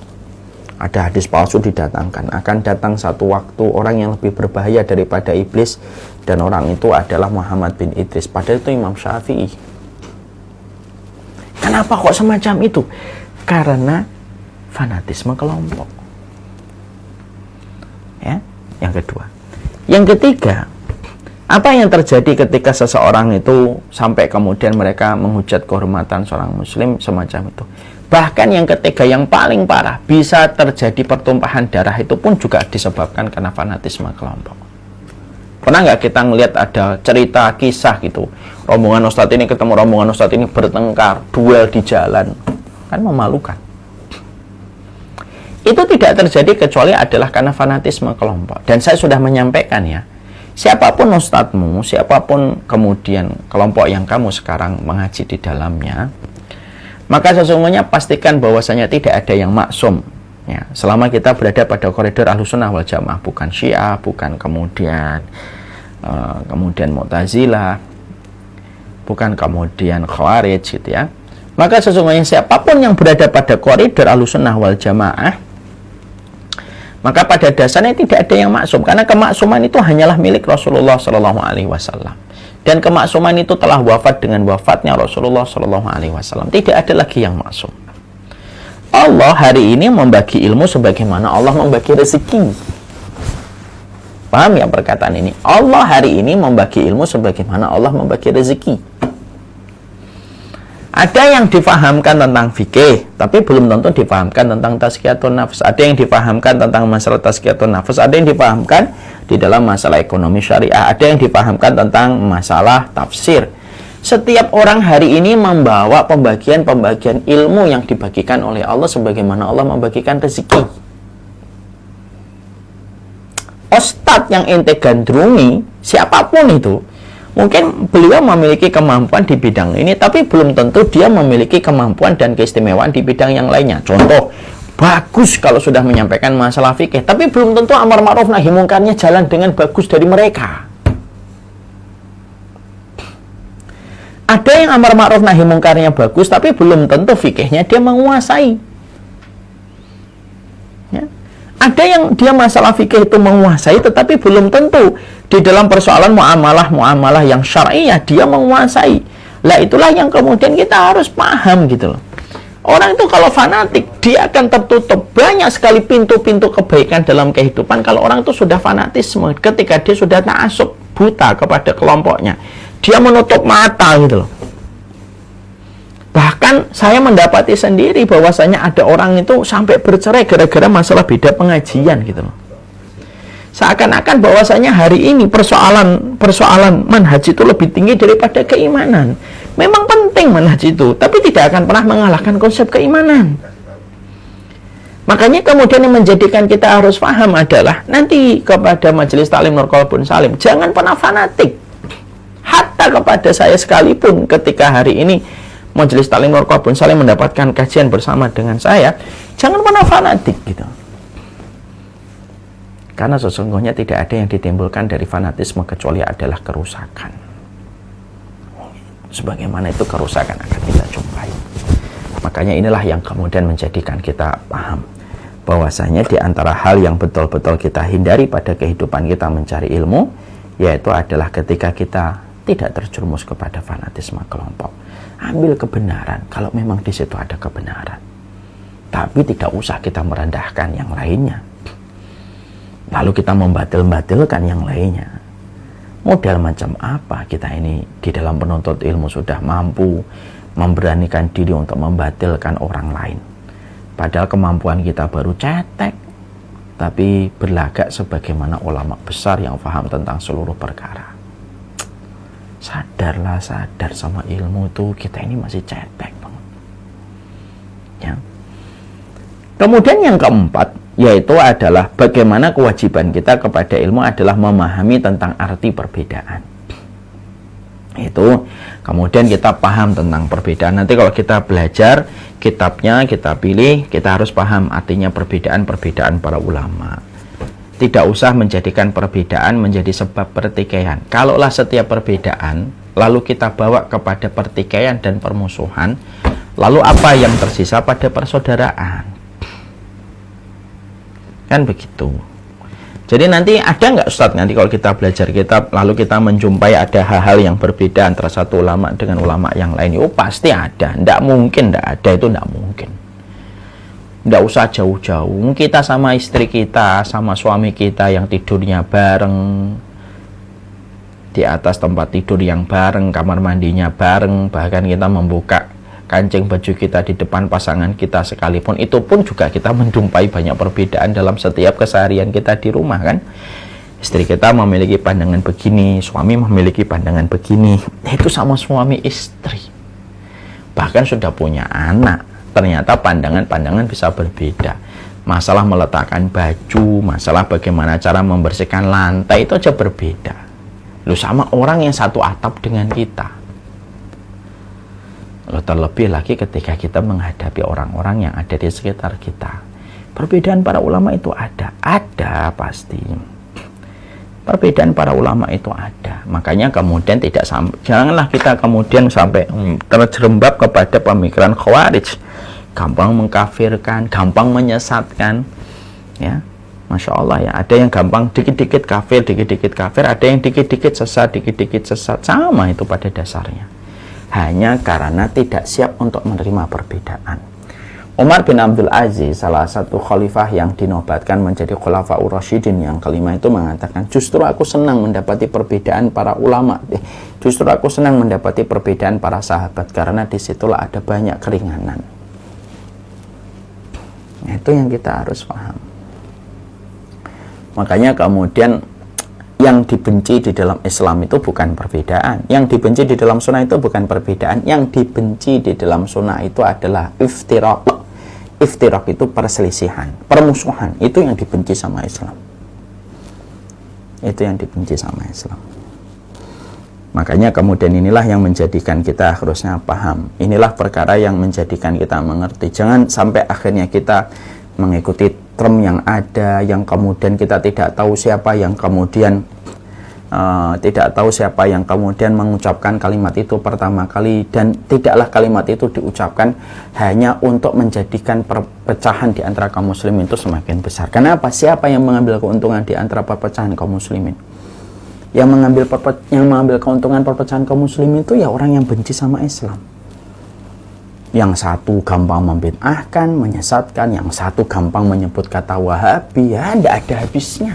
Ada hadis palsu didatangkan, akan datang satu waktu orang yang lebih berbahaya daripada iblis, dan orang itu adalah Muhammad bin Idris, padahal itu Imam Syafi'i. Kenapa kok semacam itu? Karena fanatisme kelompok. Ya, yang kedua. Yang ketiga, apa yang terjadi ketika seseorang itu sampai kemudian mereka menghujat kehormatan seorang muslim semacam itu? Bahkan yang ketiga, yang paling parah, bisa terjadi pertumpahan darah, itu pun juga disebabkan karena fanatisme kelompok. Pernah nggak kita ngelihat ada cerita kisah gitu, rombongan ustadz ini ketemu rombongan ustadz ini bertengkar, duel di jalan, kan memalukan. Itu tidak terjadi kecuali adalah karena fanatisme kelompok. Dan saya sudah menyampaikan ya, siapapun ustadzmu, siapapun kemudian kelompok yang kamu sekarang mengaji di dalamnya, maka sesungguhnya pastikan bahwasanya tidak ada yang maksum ya, selama kita berada pada koridor Ahlussunnah wal Jamaah, bukan Syiah, bukan kemudian Mu'tazilah, bukan kemudian Khawarij gitu ya. Maka sesungguhnya siapapun yang berada pada koridor Ahlussunnah wal Jamaah, maka pada dasarnya tidak ada yang maksum, karena kemaksuman itu hanyalah milik Rasulullah Shallallahu Alaihi Wasallam, dan kemaksuman itu telah wafat dengan wafatnya Rasulullah Shallallahu Alaihi Wasallam. Tidak ada lagi yang maksum. Allah hari ini membagi ilmu sebagaimana Allah membagi rezeki. Paham ya perkataan ini? Allah hari ini membagi ilmu sebagaimana Allah membagi rezeki. Ada yang difahamkan tentang fikih, tapi belum tentu difahamkan tentang tazkiyatun nafs. Ada yang difahamkan tentang masalah tazkiyatun nafs, ada yang difahamkan di dalam masalah ekonomi syariah, ada yang difahamkan tentang masalah tafsir. Setiap orang hari ini membawa pembagian-pembagian ilmu yang dibagikan oleh Allah sebagaimana Allah membagikan rezeki. Ustadz yang ente gandrungi, siapapun itu, mungkin beliau memiliki kemampuan di bidang ini, tapi belum tentu dia memiliki kemampuan dan keistimewaan di bidang yang lainnya. Contoh, bagus kalau sudah menyampaikan masalah fikih, tapi belum tentu amar ma'ruf nahi mungkarnya jalan dengan bagus dari mereka. Ada yang amar ma'ruf nahi mungkarnya bagus, tapi belum tentu fikihnya dia menguasai. Ya. Ada yang dia masalah fikih itu menguasai, tetapi belum tentu di dalam persoalan muamalah yang syar'iyah dia menguasai. Lah itulah yang kemudian kita harus paham gitu loh. Orang itu kalau fanatik, dia akan tertutup banyak sekali pintu-pintu kebaikan dalam kehidupan. Kalau orang itu sudah fanatisme, ketika dia sudah ta'assub, buta kepada kelompoknya, dia menutup mata gitu loh. Bahkan saya mendapati sendiri bahwasanya ada orang itu sampai bercerai gara-gara masalah beda pengajian gitu loh. Seakan-akan bahwasanya hari ini persoalan manhaj itu lebih tinggi daripada keimanan. Memang penting manhaj itu, tapi tidak akan pernah mengalahkan konsep keimanan. Makanya kemudian yang menjadikan kita harus paham adalah nanti kepada majelis taklim Nur Qalbun Salim, jangan pernah fanatik. Hatta kepada saya sekalipun, ketika hari ini majelis taklim Nur Qalbun Salim mendapatkan kajian bersama dengan saya, jangan pernah fanatik gitu. Karena sesungguhnya tidak ada yang ditimbulkan dari fanatisme kecuali adalah kerusakan. Sebagaimana itu kerusakan akan kita jumpai. Makanya inilah yang kemudian menjadikan kita paham bahwasanya di antara hal yang betul-betul kita hindari pada kehidupan kita mencari ilmu, yaitu adalah ketika kita tidak terjerumus kepada fanatisme kelompok. Ambil kebenaran kalau memang di situ ada kebenaran. Tapi tidak usah kita merendahkan yang lainnya. Lalu kita membatil-batilkan yang lainnya. Model macam apa kita ini di dalam penuntut ilmu sudah mampu memberanikan diri untuk membatilkan orang lain. Padahal kemampuan kita baru cetek, tapi berlagak sebagaimana ulama besar yang paham tentang seluruh perkara. Sadar sama ilmu itu kita ini masih cetek banget. Ya. Kemudian yang keempat, yaitu adalah bagaimana kewajiban kita kepada ilmu adalah memahami tentang arti perbedaan. Itu kemudian kita paham tentang perbedaan. Nanti kalau kita belajar kitabnya, kita pilih, kita harus paham artinya perbedaan-perbedaan para ulama. Tidak usah menjadikan perbedaan menjadi sebab pertikaian. Kalaulah setiap perbedaan lalu kita bawa kepada pertikaian dan permusuhan, lalu apa yang tersisa pada persaudaraan? Kan begitu. Jadi nanti ada nggak Ustadz, nanti kalau kita belajar kitab lalu kita menjumpai ada hal-hal yang berbeda antara satu ulama dengan ulama yang lain? Oh pasti ada, nggak mungkin nggak ada, itu nggak mungkin. Nggak usah jauh-jauh, kita sama istri kita, sama suami kita yang tidurnya bareng, di atas tempat tidur yang bareng, kamar mandinya bareng, bahkan kita membuka kancing baju kita di depan pasangan kita sekalipun, itu pun juga kita menjumpai banyak perbedaan dalam setiap keseharian kita di rumah kan. Istri kita memiliki pandangan begini, suami memiliki pandangan begini, itu sama suami istri. Bahkan sudah punya anak, ternyata pandangan-pandangan bisa berbeda. Masalah meletakkan baju, masalah bagaimana cara membersihkan lantai itu aja berbeda. Lu sama orang yang satu atap dengan kita. Lalu terlebih lagi ketika kita menghadapi orang-orang yang ada di sekitar kita. Perbedaan para ulama itu ada pasti. Perbedaan para ulama itu ada. Makanya kemudian janganlah kita kemudian sampai terjerembab kepada pemikiran khawarij. Gampang mengkafirkan, gampang menyesatkan. Ya, Masya Allah ya. Ada yang gampang dikit-dikit kafir, ada yang dikit-dikit sesat. Sama itu pada dasarnya. Hanya karena tidak siap untuk menerima perbedaan. Umar bin Abdul Aziz, salah satu khalifah yang dinobatkan menjadi Khulafaur Rasyidin yang kelima, itu mengatakan, justru aku senang mendapati perbedaan para ulama, justru aku senang mendapati perbedaan para sahabat, karena disitulah ada banyak keringanan. Nah, itu yang kita harus paham. Makanya kemudian yang dibenci di dalam Islam itu bukan perbedaan, yang dibenci di dalam sunnah itu bukan perbedaan, yang dibenci di dalam sunnah itu adalah iftiraq. Iftiraq itu perselisihan, permusuhan, itu yang dibenci sama Islam. Itu yang dibenci sama Islam. Makanya kemudian inilah yang menjadikan kita harusnya paham. Inilah perkara yang menjadikan kita mengerti. Jangan sampai akhirnya kita mengikuti term yang ada, yang kemudian kita tidak tahu siapa yang kemudian mengucapkan kalimat itu pertama kali, dan tidaklah kalimat itu diucapkan hanya untuk menjadikan perpecahan di antara kaum muslimin itu semakin besar. Kenapa? Siapa yang mengambil keuntungan di antara perpecahan kaum muslimin? Yang mengambil keuntungan perpecahan kaum muslimin itu ya orang yang benci sama Islam. Yang satu gampang membid'ahkan, menyesatkan, yang satu gampang menyebut kata Wahabi, ya tidak ada habisnya.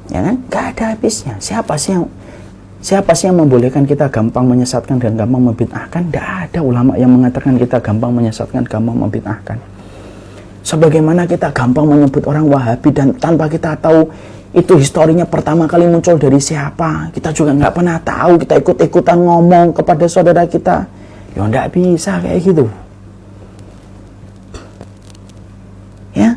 Ya kan? Gak ada habisnya. Siapa sih yang membolehkan kita gampang menyesatkan dan gampang membid'ahkan? Tidak ada ulama yang mengatakan kita gampang menyesatkan, gampang membid'ahkan. Sebagaimana kita gampang menyebut orang Wahabi dan tanpa kita tahu itu historinya pertama kali muncul dari siapa, kita juga nggak pernah tahu, kita ikut-ikutan ngomong kepada saudara kita, ya nggak bisa kayak gitu. Ya,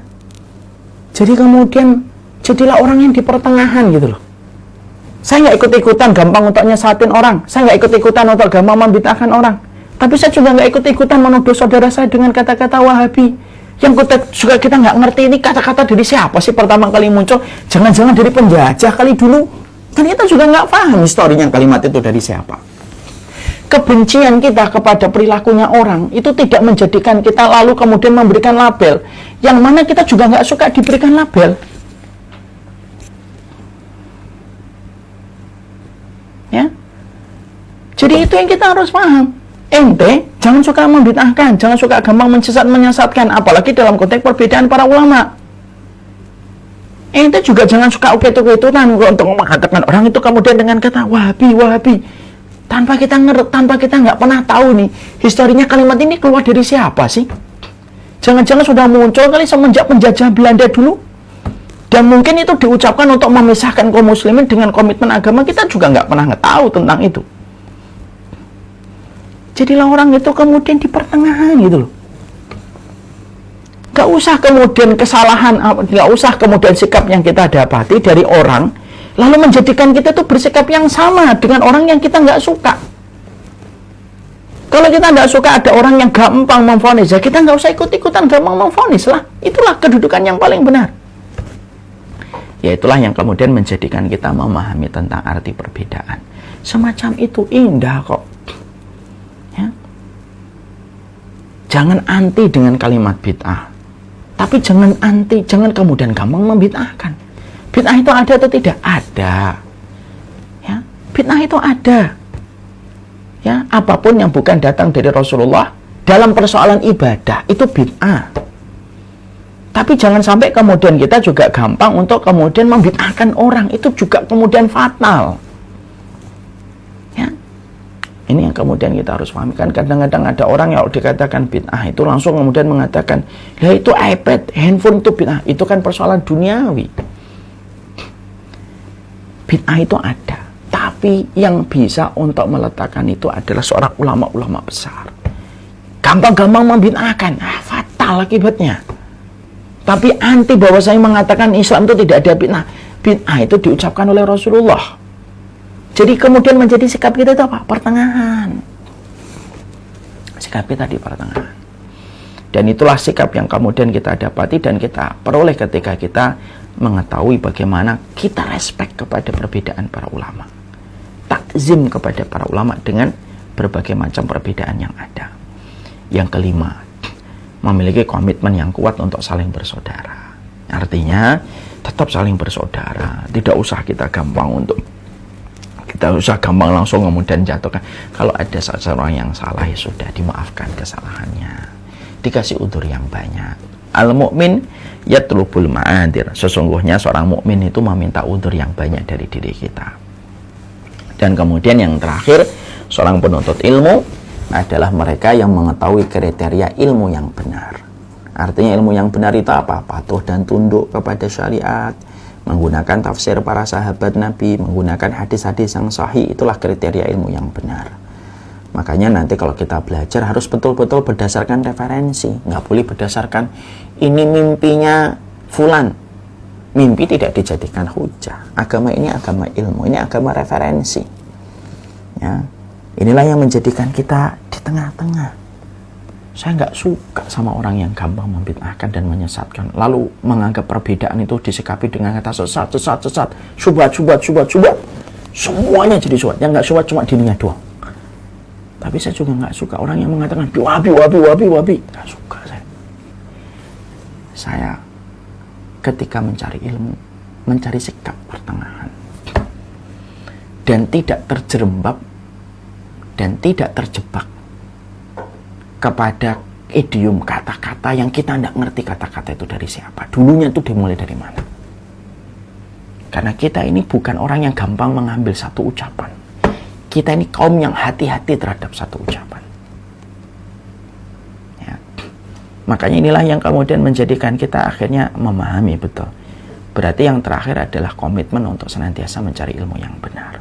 jadi kemudian jadilah orang yang di pertengahan gitu loh. Saya nggak ikut-ikutan gampang untuk nyesatin orang, saya nggak ikut-ikutan untuk gampang membid'ahkan orang, tapi saya juga nggak ikut-ikutan menuduh saudara saya dengan kata-kata Wahabi. Yang kita nggak ngerti ini kata-kata dari siapa sih pertama kali muncul, jangan-jangan dari penjajah kali dulu, kan kita juga nggak paham historinya kalimat itu dari siapa. Kebencian kita kepada perilakunya orang itu tidak menjadikan kita lalu kemudian memberikan label, yang mana kita juga nggak suka diberikan label. Ya, jadi itu yang kita harus paham. Ente jangan suka membid'ahkan, jangan suka gampang menyesatkan, apalagi dalam konteks perbedaan para ulama. Ente juga jangan suka ukit-ukitutan untuk mengatakan orang itu kemudian dengan kata Wahabi, tanpa kita nggak pernah tahu nih historinya kalimat ini keluar dari siapa sih. Jangan-jangan sudah muncul kali semenjak penjajah Belanda dulu, dan mungkin itu diucapkan untuk memisahkan kaum muslimin dengan komitmen agama. Kita juga nggak pernah tahu tentang itu. Jadilah orang itu kemudian di pertengahan gitu loh. Gak usah kemudian kesalahan, gak usah kemudian sikap yang kita dapati dari orang lalu menjadikan kita tuh bersikap yang sama dengan orang yang kita nggak suka. Kalau kita nggak suka ada orang yang gampang memvonis, ya kita nggak usah ikut-ikutan gampang memvonis lah. Itulah kedudukan yang paling benar. Ya itulah yang kemudian menjadikan kita memahami tentang arti perbedaan. Semacam itu indah kok. Jangan anti dengan kalimat bid'ah, tapi jangan kemudian gampang membid'ahkan. Bid'ah itu ada atau tidak? Ada. Ya, bid'ah itu ada. Ya, apapun yang bukan datang dari Rasulullah dalam persoalan ibadah itu bid'ah. Tapi jangan sampai kemudian kita juga gampang untuk kemudian membid'ahkan orang, itu juga kemudian fatal. Ini yang kemudian kita harus pahami. Kan kadang-kadang ada orang yang dikatakan bid'ah itu langsung kemudian mengatakan, ya itu iPad, handphone itu bid'ah. Itu kan persoalan duniawi. Bid'ah itu ada, tapi yang bisa untuk meletakkan itu adalah seorang ulama-ulama besar. Gampang-gampang membid'ahkan, fatal akibatnya. Tapi anti bahwa saya mengatakan Islam itu tidak ada bid'ah. Bid'ah itu diucapkan oleh Rasulullah. Jadi kemudian menjadi sikap kita itu apa? Pertengahan. Sikap kita di pertengahan. Dan itulah sikap yang kemudian kita dapati dan kita peroleh ketika kita mengetahui bagaimana kita respect kepada perbedaan para ulama. Takzim kepada para ulama dengan berbagai macam perbedaan yang ada. Yang kelima, memiliki komitmen yang kuat untuk saling bersaudara. Artinya tetap saling bersaudara. Tidak usah kita gampang untuk Tidak usah gampang langsung kemudian jatuhkan. Kalau ada seseorang yang salah, ya sudah, dimaafkan kesalahannya, dikasih udzur yang banyak. Al-mu'min yatlubul ma'adir. Sesungguhnya seorang mukmin itu meminta udzur yang banyak dari diri kita. Dan kemudian yang terakhir, seorang penuntut ilmu adalah mereka yang mengetahui kriteria ilmu yang benar. Artinya ilmu yang benar itu apa? Patuh dan tunduk kepada syariat, menggunakan tafsir para sahabat Nabi, menggunakan hadis-hadis yang sahih. Itulah kriteria ilmu yang benar. Makanya nanti kalau kita belajar harus betul-betul berdasarkan referensi. Nggak boleh berdasarkan ini mimpinya fulan. Mimpi tidak dijadikan hujah. Agama ini agama ilmu, ini agama referensi. Ya. Inilah yang menjadikan kita di tengah-tengah. Saya nggak suka sama orang yang gampang membid'ahkan dan menyesatkan, lalu menganggap perbedaan itu disikapi dengan kata sesat, syubhat. Semuanya jadi syubhat. Yang nggak syubhat cuma dirinya doang. Tapi saya juga nggak suka orang yang mengatakan wabi. Nggak suka saya. Saya ketika mencari ilmu, mencari sikap pertengahan, dan tidak terjerembab dan tidak terjebak kepada idiom kata-kata yang kita tidak ngerti kata-kata itu dari siapa, dulunya itu dimulai dari mana. Karena kita ini bukan orang yang gampang mengambil satu ucapan. Kita ini kaum yang hati-hati terhadap satu ucapan. Ya. Makanya inilah yang kemudian menjadikan kita akhirnya memahami betul. Berarti yang terakhir adalah komitmen untuk senantiasa mencari ilmu yang benar.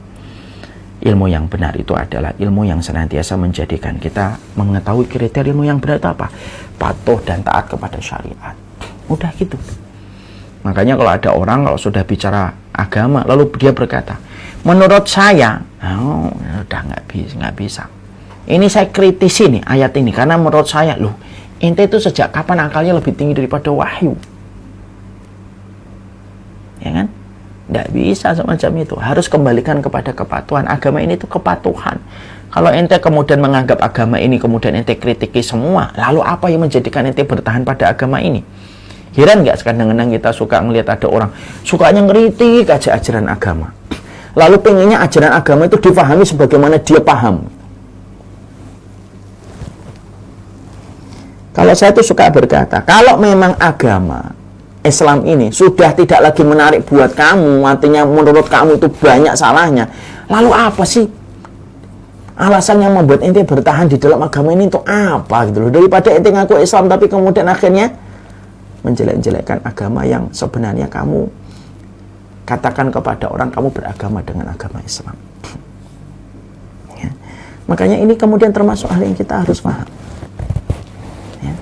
Ilmu yang benar itu adalah ilmu yang senantiasa menjadikan kita mengetahui kriteria ilmu yang benar itu apa? Patuh dan taat kepada syariat. Udah gitu. Makanya kalau ada orang kalau sudah bicara agama lalu dia berkata, menurut saya, udah nggak bisa. Ini saya kritisi nih ayat ini karena menurut saya, loh, ente itu sejak kapan akalnya lebih tinggi daripada wahyu? Ya kan? Nggak bisa semacam itu. Harus kembalikan kepada kepatuhan. Agama ini itu kepatuhan. Kalau ente kemudian menganggap agama ini kemudian ente kritiki semua, lalu apa yang menjadikan ente bertahan pada agama ini? Heran nggak kadang-kadang kita suka ngelihat ada orang sukanya ngeritik aja ajaran agama, lalu pengennya ajaran agama itu difahami sebagaimana dia paham. Kalau saya tuh suka berkata, kalau memang agama Islam ini sudah tidak lagi menarik buat kamu, artinya menurut kamu itu banyak salahnya, lalu apa sih alasan yang membuat ente bertahan di dalam agama ini itu apa gitu loh? Daripada ente ngaku Islam tapi kemudian akhirnya menjelek-jelekkan agama yang sebenarnya kamu katakan kepada orang kamu beragama dengan agama Islam. Ya. Makanya ini kemudian termasuk hal yang kita harus paham. Ya.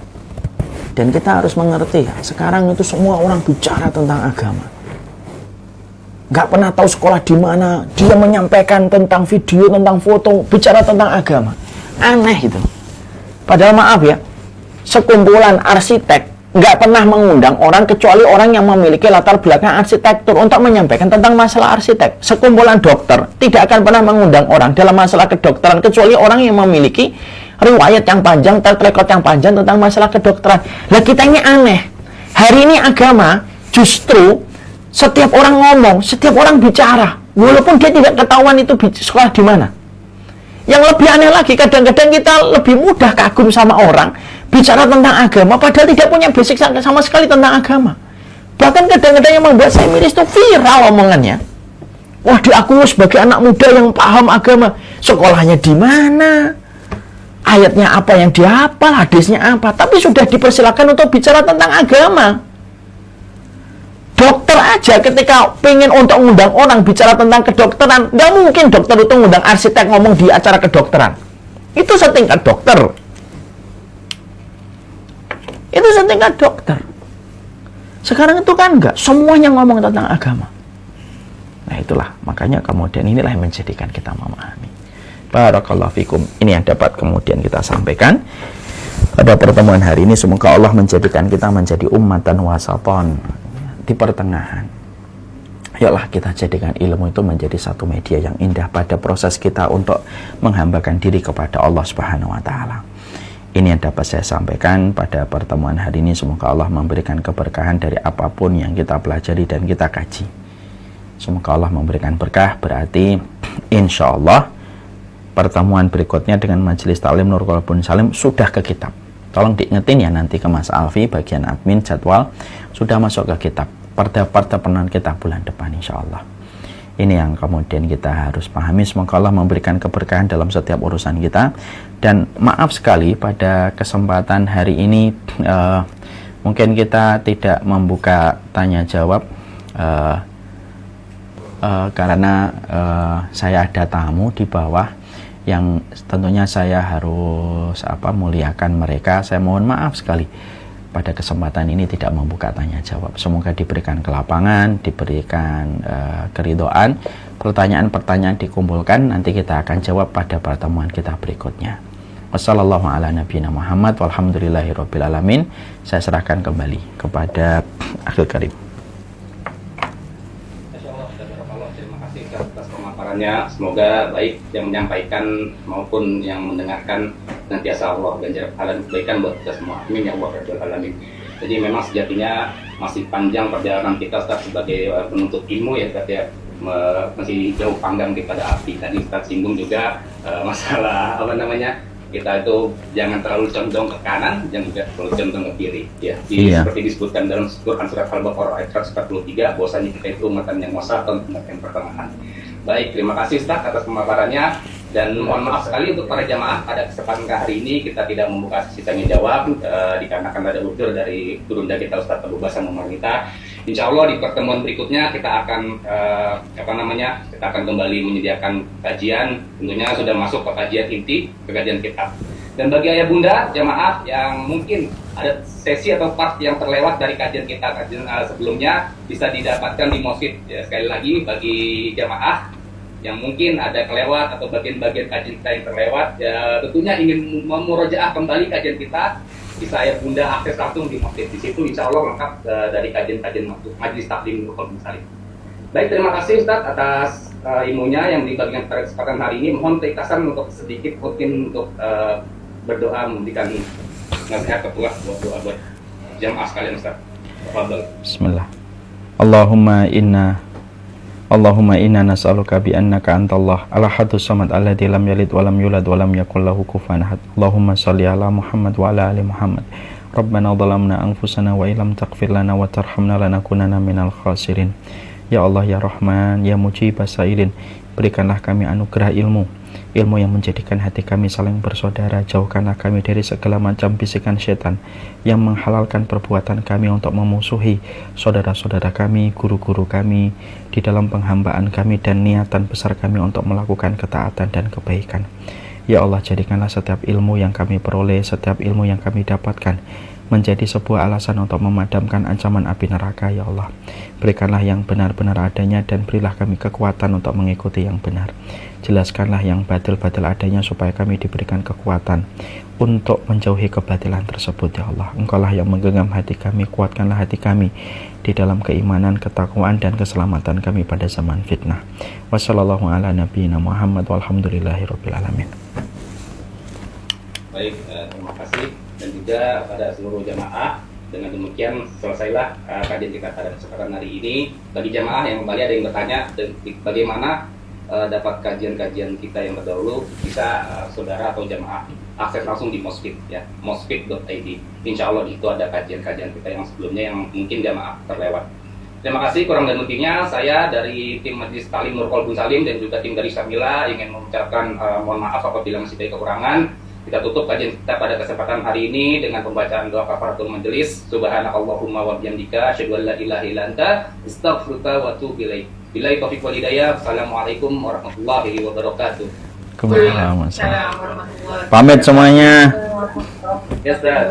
Dan kita harus mengerti, sekarang itu semua orang bicara tentang agama. Nggak pernah tahu sekolah di mana, dia menyampaikan tentang video, tentang foto, bicara tentang agama. Aneh itu. Padahal maaf ya, sekumpulan arsitek nggak pernah mengundang orang kecuali orang yang memiliki latar belakang arsitektur untuk menyampaikan tentang masalah arsitek. Sekumpulan dokter tidak akan pernah mengundang orang dalam masalah kedokteran kecuali orang yang memiliki riwayat yang panjang, track record yang panjang tentang masalah kedokteran. Lah kita ini aneh. Hari ini agama justru setiap orang ngomong, setiap orang bicara, walaupun dia tidak ketahuan itu sekolah di mana. Yang lebih aneh lagi, kadang-kadang kita lebih mudah kagum sama orang bicara tentang agama padahal tidak punya basic sama sekali tentang agama. Bahkan kadang-kadang yang membuat saya miris itu viral omongannya. Wah, diakui sebagai anak muda yang paham agama. Sekolahnya di mana? Ayatnya apa yang dihafal, hadisnya apa? Tapi sudah dipersilakan untuk bicara tentang agama. Dokter aja ketika pengen untuk mengundang orang bicara tentang kedokteran, nggak mungkin dokter itu mengundang arsitek ngomong di acara kedokteran. Itu setingkat dokter. Itu setingkat dokter. Sekarang itu kan enggak, semuanya ngomong tentang agama. Nah itulah, makanya kemudian inilah yang menjadikan kita memahami. Barakallahu fikum. Ini yang dapat kemudian kita sampaikan pada pertemuan hari ini. Semoga Allah menjadikan kita menjadi ummatan wasaton, di pertengahan. Ayolah kita jadikan ilmu itu menjadi satu media yang indah pada proses kita untuk menghambakan diri kepada Allah Subhanahu wa taala. Ini yang dapat saya sampaikan pada pertemuan hari ini. Semoga Allah memberikan keberkahan dari apapun yang kita pelajari dan kita kaji. Semoga Allah memberikan berkah, berarti insya Allah pertemuan berikutnya dengan Majelis Taklim Nurul Qalbun Salim sudah ke kitab. Tolong diingetin ya nanti ke Mas Alfi bagian admin jadwal, sudah masuk ke kitab. Pertemuan kita bulan depan insya Allah. Ini yang kemudian kita harus pahami. Semoga Allah memberikan keberkahan dalam setiap urusan kita. Dan maaf sekali pada kesempatan hari ini mungkin kita tidak membuka tanya jawab karena saya ada tamu di bawah yang tentunya saya harus muliakan mereka. Saya mohon maaf sekali pada kesempatan ini tidak membuka tanya jawab. Semoga diberikan kelapangan, diberikan keridhaan. Pertanyaan-pertanyaan dikumpulkan, nanti kita akan jawab pada pertemuan kita berikutnya. Wassalamualaikum warahmatullahi wabarakatuh. Walhamdulillahirabbil alamin. Saya serahkan kembali kepada Akhil Karim. Terima kasih atas pemaparannya. Semoga baik yang menyampaikan maupun yang mendengarkan senantiasa Allah ganjar pahala kebaikan buat kita semua. Amin ya Allah rabbal alamin. Jadi memang sejatinya masih panjang perjalanan kita Ustaz sebagai penuntut ilmu ya Ustaz ya. Masih jauh panggang daripada api. Tadi Ustaz singgung juga masalah kita itu jangan terlalu condong ke kanan, jangan juga terlalu condong ke kiri ya. Seperti disebutkan dalam Quran surat Al-Baqarah ayat 143 bahwasanya kita itu umatan yang wasatan, umat yang pertengahan. Baik, terima kasih Ustaz atas pemaparannya. Dan mohon maaf sekali untuk para jamaah pada kesempatan hari ini kita tidak membuka sesi tanya jawab dikarenakan ada udzur dari turunda kita Ustaz Abu Basam Umarnita. Insya Allah di pertemuan berikutnya kita akan kita akan kembali menyediakan kajian, tentunya sudah masuk ke kajian inti, ke kajian kitab. Dan bagi ayah bunda jamaah yang mungkin ada sesi atau part yang terlewat dari kajian kita sebelumnya bisa didapatkan di Mosfit ya. Sekali lagi bagi jamaah yang mungkin ada kelewat atau bagian-bagian kajian kita yang terlewat ya, tentunya ingin memurojaah kembali kajian kita, bisa ayah bunda akses langsung di Mosfit. Di situ insya Allah lengkap dari kajian-kajian Majelis Taklim Nurul Qalbun Salim. Baik, terima kasih Ustaz atas ilmunya yang dibagikan pada kesempatan hari ini. Mohon keikhlasan untuk sedikit mungkin untuk berdoa memberikan nasihat kepuas buat doa buat jamaah sekalian Ustaz. Tafadhol. Bismillah. Allahumma inna nas'aluka bi annaka antallah al-ahadus samad alladzi lam yalid wa lam yulad wa lam yakul lahu kufuwan ahad. Allahumma shalli ala Muhammad wa ala ali Muhammad. Rabbana dhalamna anfusana wa illam taghfir lana wa tarhamna lanakunanna minal khasirin. Ya Allah ya Rahman ya Mujibas Sailin, berikanlah kami anugerah ilmu yang menjadikan hati kami saling bersaudara. Jauhkanlah kami dari segala macam bisikan setan yang menghalalkan perbuatan kami untuk memusuhi saudara-saudara kami, guru-guru kami di dalam penghambaan kami dan niatan besar kami untuk melakukan ketaatan dan kebaikan. Ya Allah, jadikanlah setiap ilmu yang kami peroleh, setiap ilmu yang kami dapatkan menjadi sebuah alasan untuk memadamkan ancaman api neraka. Ya Allah, berikanlah yang benar-benar adanya dan berilah kami kekuatan untuk mengikuti yang benar. Jelaskanlah yang batil-batil adanya supaya kami diberikan kekuatan untuk menjauhi kebatilan tersebut. Ya Allah, Engkaulah yang menggenggam hati kami, kuatkanlah hati kami di dalam keimanan, ketakwaan dan keselamatan kami pada zaman fitnah. Wassallallahu ala nabiyina Muhammad walhamdulillahirabbil alamin. Baik, terima kasih dan juga pada seluruh jamaah. Dengan demikian selesailah kajian kita pada kesempatan hari ini. Bagi jamaah yang kembali ada yang bertanya bagaimana dapat kajian-kajian kita yang terdahulu, bisa saudara atau jamaah akses langsung di Mosfit ya, mosfit.id. Insya Allah di situ ada kajian-kajian kita yang sebelumnya yang mungkin jamaah terlewat. Terima kasih, kurang dan lebihnya saya dari tim Majelis Taklim Nurul Qalbun Salim dan juga tim dari Syamila ingin mengucapkan mohon maaf apabila masih ada kekurangan. Kita tutup kajian kita pada kesempatan hari ini dengan pembacaan doa kafaratul majelis. Subhanakallahumma wa bihamdika asyhadu an la ilaha illa anta astaghfiruka wa atubu ilaik. Billahi taufiq wal hidayah. Assalamualaikum warahmatullahi wabarakatuh. Pamit semuanya. Ya, Ustaz.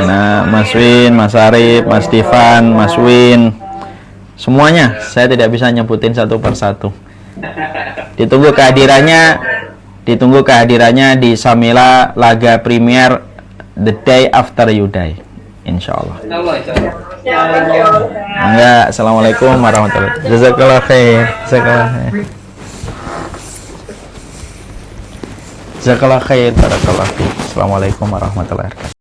Nah, Mas Win, Mas Arif, Mas Divan, Mas Win, semuanya. Saya tidak bisa nyebutin satu persatu. Ditunggu kehadirannya di Samila Laga Premier the day after you die, insya Allah. Enggak, assalamualaikum warahmatullahi wabarakatuh. Jazakallah khair. Jazakallah khair. Barakallah fiik. Assalamualaikum warahmatullahi wabarakatuh.